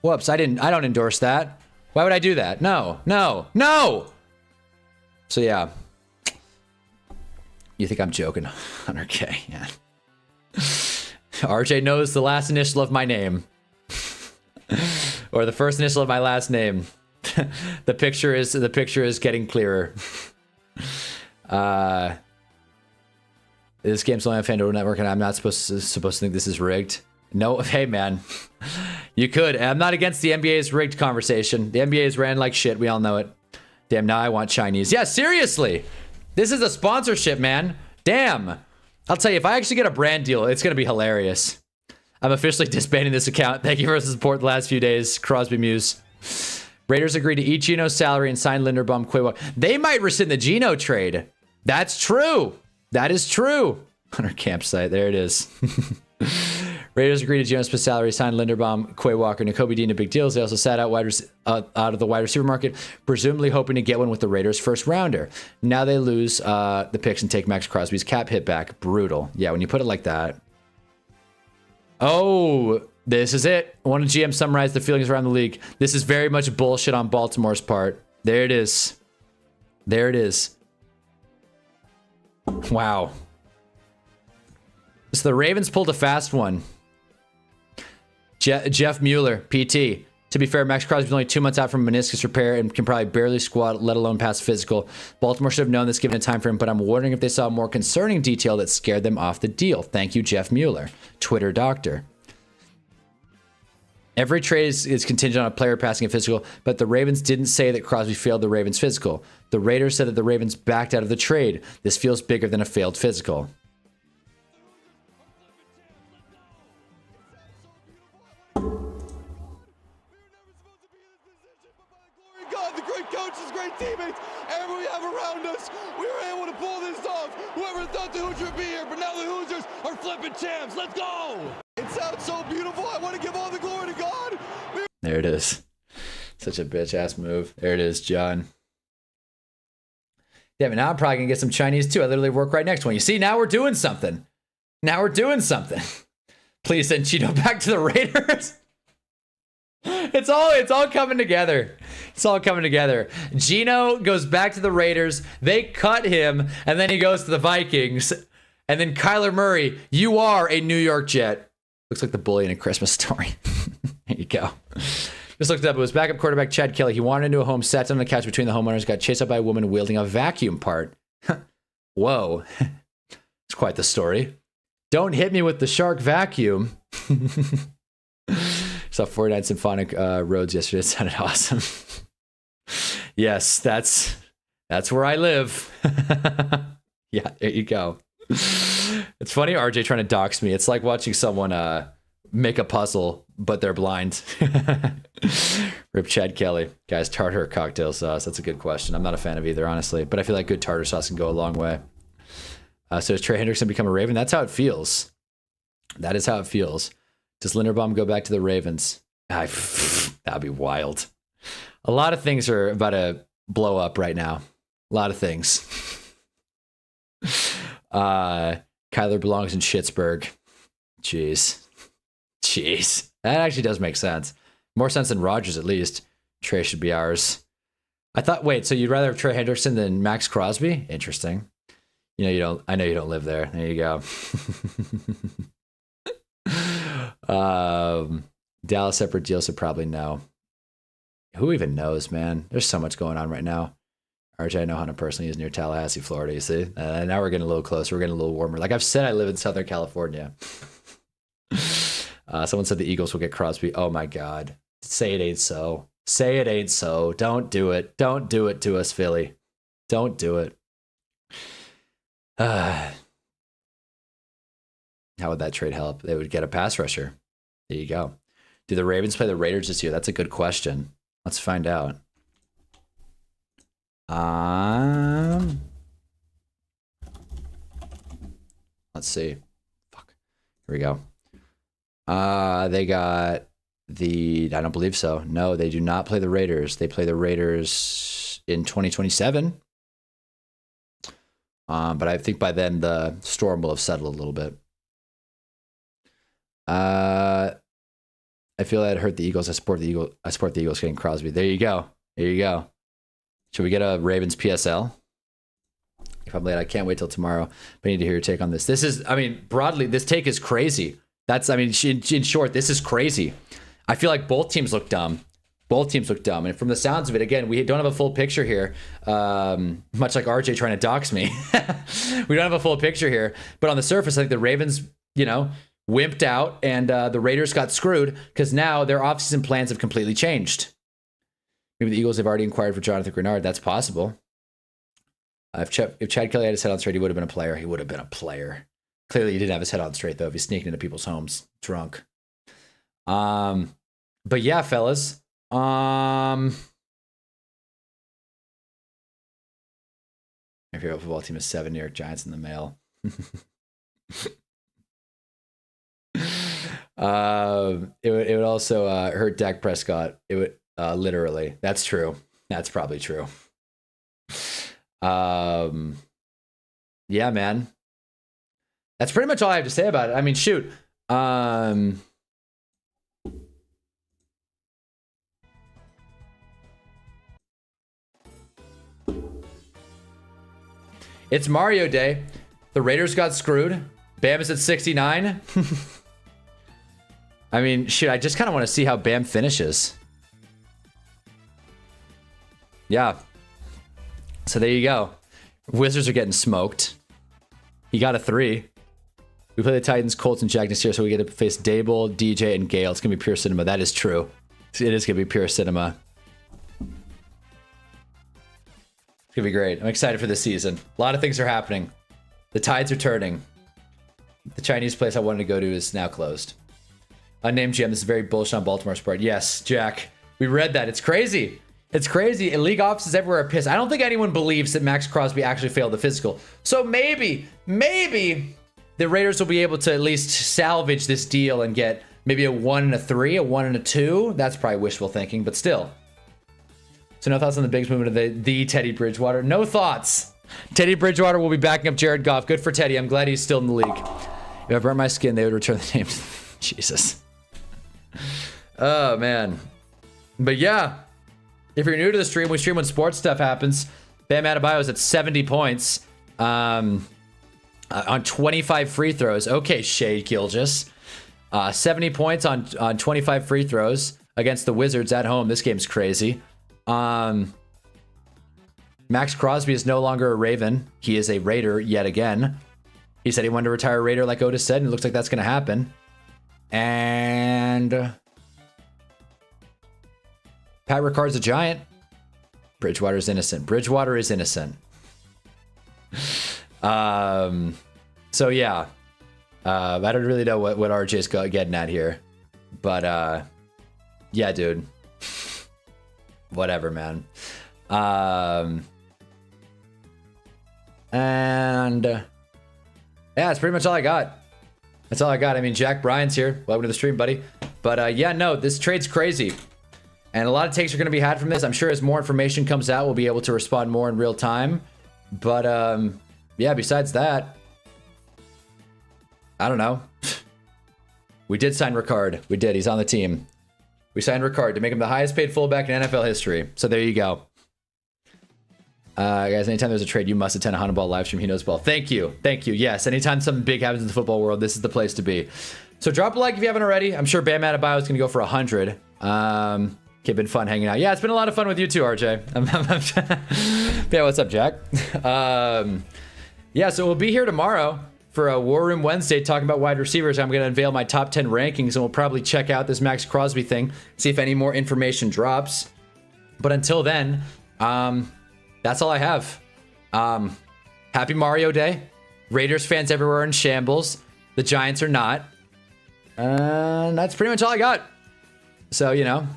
Whoops, I don't endorse that. Why would I do that? No, no, no! So yeah. You think I'm joking? 100K, yeah. RJ knows the last initial of my name. Or the first initial of my last name. The picture is getting clearer. This game's only on FanDuel Network and I'm not supposed to think this is rigged. No, hey man. You could. I'm not against the NBA's rigged conversation. The NBA's ran like shit, we all know it. Damn, now I want Chinese. Yeah, seriously. This is a sponsorship, man. Damn. I'll tell you, if I actually get a brand deal, it's going to be hilarious. I'm officially disbanding this account. Thank you for the support the last few days, Crosby Muse. Raiders agreed to eat Gino's salary and sign Linderbaum Quavo. They might rescind the Gino trade. That's true. That is true. On our campsite, there it is. Raiders agreed to Gino's salary, signed Linderbaum, Quay Walker, Nakobe Dean to big deals. They also sat out out of the wide receiver market, presumably hoping to get one with the Raiders' first rounder. Now they lose the picks and take Max Crosby's cap hit back. Brutal. Yeah, when you put it like that. Oh, this is it. One of GM summarized the feelings around the league. This is very much bullshit on Baltimore's part. There it is. There it is. Wow. So the Ravens pulled a fast one. Jeff Mueller, PT. To be fair, Max Crosby's only 2 months out from meniscus repair and can probably barely squat, let alone pass physical. Baltimore should have known this given a time frame, but I'm wondering if they saw a more concerning detail that scared them off the deal. Thank you, Jeff Mueller, Twitter doctor. Every trade is contingent on a player passing a physical, but the Ravens didn't say that Crosby failed the Ravens' physical. The Raiders said that the Ravens backed out of the trade. This feels bigger than a failed physical. Teammates, everyone we have around us, we were able to pull this off. Whoever thought the Hoosiers would be here, but now the Hoosiers are flipping champs. Let's go! It sounds so beautiful. I want to give all the glory to God. There it is. Such a bitch ass move. There it is, John. Damn it, now I'm probably gonna get some Chinese too. I literally work right next to one. You see, now we're doing something. Now we're doing something. Please send Cheeto back to the Raiders. It's all coming together. It's all coming together. Gino goes back to the Raiders. They cut him, and then he goes to the Vikings. And then Kyler Murray, you are a New York Jet. Looks like the bully in A Christmas Story. There you go. Just looked up. It was backup quarterback Chad Kelly. He wandered into a home, sat down on the couch between the homeowners, got chased up by a woman wielding a vacuum part. Whoa. It's quite the story. Don't hit me with the shark vacuum. Saw 49 Symphonic Roads yesterday. It sounded awesome. Yes, that's where I live. Yeah, there you go. It's funny, RJ trying to dox me. It's like watching someone make a puzzle, but they're blind. Rip Chad Kelly. Guys, tartar cocktail sauce. That's a good question. I'm not a fan of either, honestly, but I feel like good tartar sauce can go a long way. So does Trey Hendrickson become a Raven? That's how it feels. That is how it feels. Does Linderbaum go back to the Ravens? That'd be wild. A lot of things are about to blow up right now. A lot of things. Kyler belongs in Schittsburg. Jeez. That actually does make sense. More sense than Rodgers, at least. Trey should be ours. I thought, wait, so you'd rather have Trey Hendrickson than Max Crosby? Interesting. I know you don't live there. There you go. Dallas separate deal, so probably no. Who even knows, man? There's so much going on right now. RJ, I know Hunter personally. He's near Tallahassee, Florida, you see? Now we're getting a little closer. We're getting a little warmer. Like I've said, I live in Southern California. Someone said the Eagles will get Crosby. Oh, my God. Say it ain't so. Say it ain't so. Don't do it. Don't do it to us, Philly. Don't do it. How would that trade help? They would get a pass rusher. There you go. Do the Ravens play the Raiders this year? That's a good question. Let's find out. Let's see. Fuck. Here we go. They got I don't believe so. No, they do not play the Raiders. They play the Raiders in 2027. But I think by then the storm will have settled a little bit. I feel that hurt the Eagles. I support the Eagles getting Crosby. There you go. Should we get a Ravens PSL? If I'm late, I can't wait till tomorrow. But I need to hear your take on this. Broadly, this take is crazy. In short, this is crazy. I feel like both teams look dumb. And from the sounds of it, again, we don't have a full picture here. Much like RJ trying to dox me. We don't have a full picture here. But on the surface, I think the Ravens, wimped out and the Raiders got screwed because now their offseason plans have completely changed. Maybe the Eagles have already inquired for Jonathan Grenard. That's possible. If Chad Kelly had his head on straight, he would have been a player. He would have been a player. Clearly, he didn't have his head on straight, though, if he's sneaking into people's homes drunk. But yeah, fellas. My favorite football team is 7 New York Giants in the mail. It would also hurt Dak Prescott. It would literally. That's true. That's probably true. Yeah, man. That's pretty much all I have to say about it. I mean, shoot. It's Mario Day. The Raiders got screwed. Bam is at 69. I mean, shoot, I just kind of want to see how Bam finishes. Yeah. So there you go. Wizards are getting smoked. He got a 3. We play the Titans, Colts, and Jack this year, so we get to face Dable, DJ, and Gale. It's going to be pure cinema. That is true. It is going to be pure cinema. It's going to be great. I'm excited for this season. A lot of things are happening. The tides are turning. The Chinese place I wanted to go to is now closed. Unnamed GM, this is very bullish on Baltimore's part. Yes, Jack. We read that. It's crazy. It's crazy. And league offices everywhere are pissed. I don't think anyone believes that Max Crosby actually failed the physical. So maybe the Raiders will be able to at least salvage this deal and get maybe a 1 and a 3, a 1 and a 2. That's probably wishful thinking, but still. So no thoughts on the biggest movement of the Teddy Bridgewater? No thoughts. Teddy Bridgewater will be backing up Jared Goff. Good for Teddy. I'm glad he's still in the league. If I burnt my skin, they would return the name. Jesus. Oh, man. But yeah, if you're new to the stream, we stream when sports stuff happens. Bam Adebayo is at 70 points on 25 free throws. Okay, Shea Gilgeous. 70 points on 25 free throws against the Wizards at home. This game's crazy. Max Crosby is no longer a Raven. He is a Raider yet again. He said he wanted to retire a Raider like Otis said, and it looks like that's going to happen. And Pat Ricard's a Giant. Bridgewater's innocent. Bridgewater is innocent. So yeah. I don't really know what RJ's getting at here. But yeah, dude. Whatever, man. And yeah, that's pretty much all I got. That's all I got. I mean, Jack Bryan's here. Welcome to the stream, buddy. But yeah, no, this trade's crazy. And a lot of takes are going to be had from this. I'm sure as more information comes out, we'll be able to respond more in real time. But yeah, besides that, I don't know. We did sign Ricard. We did. He's on the team. We signed Ricard to make him the highest paid fullback in NFL history. So there you go. Guys, anytime there's a trade, you must attend a Hunnaball live stream. He knows ball. Thank you. Thank you. Yes, anytime something big happens in the football world, this is the place to be. So drop a like if you haven't already. I'm sure Bam Adebayo is going to go for 100. Okay, been fun hanging out. Yeah, it's been a lot of fun with you too, RJ. Yeah, what's up, Jack? Yeah, so we'll be here tomorrow for a War Room Wednesday talking about wide receivers. I'm going to unveil my top 10 rankings, and we'll probably check out this Max Crosby thing, see if any more information drops. But until then, that's all I have. Happy Mario Day. Raiders fans everywhere in shambles. The Giants are not. And that's pretty much all I got. So, you know,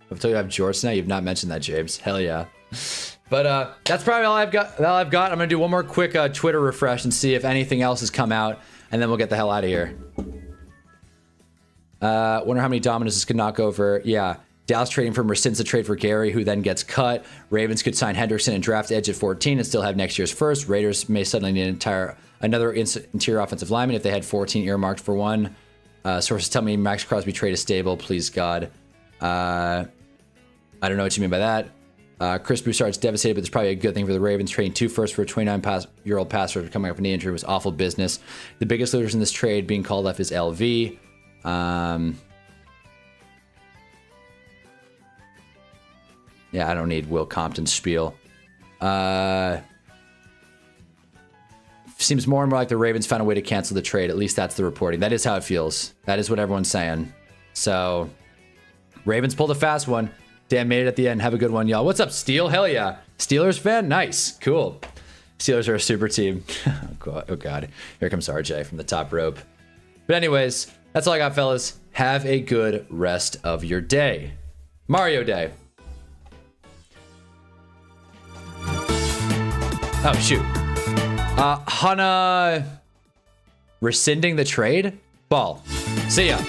I've told you I have Jorts now. You've not mentioned that, James. Hell yeah. But that's probably all I've got. I'm going to do one more quick Twitter refresh and see if anything else has come out, and then we'll get the hell out of here. Wonder how many dominoes could knock over. Yeah. Dallas trading for rescinds the trade for Gary, who then gets cut. Ravens could sign Henderson and draft edge at 14 and still have next year's first. Raiders may suddenly need another interior offensive lineman if they had 14 earmarked for one. Sources tell me Max Crosby trade is stable. Please, God. I don't know what you mean by that. Chris Broussard's devastated, but it's probably a good thing for the Ravens. Trading 2 firsts for a 29-year-old passer coming up with a knee injury was awful business. The biggest losers in this trade being called off is LV. Yeah, I don't need Will Compton's spiel. Seems more and more like the Ravens found a way to cancel the trade. At least that's the reporting. That is how it feels. That is what everyone's saying. So, Ravens pulled a fast one. Dan made it at the end. Have a good one, y'all. What's up, Steel? Hell yeah. Steelers fan? Nice. Cool. Steelers are a super team. Oh, God. Here comes RJ from the top rope. But anyways, that's all I got, fellas. Have a good rest of your day. Mario Day. Oh, shoot. Hanna rescinding the trade? Ball. See ya.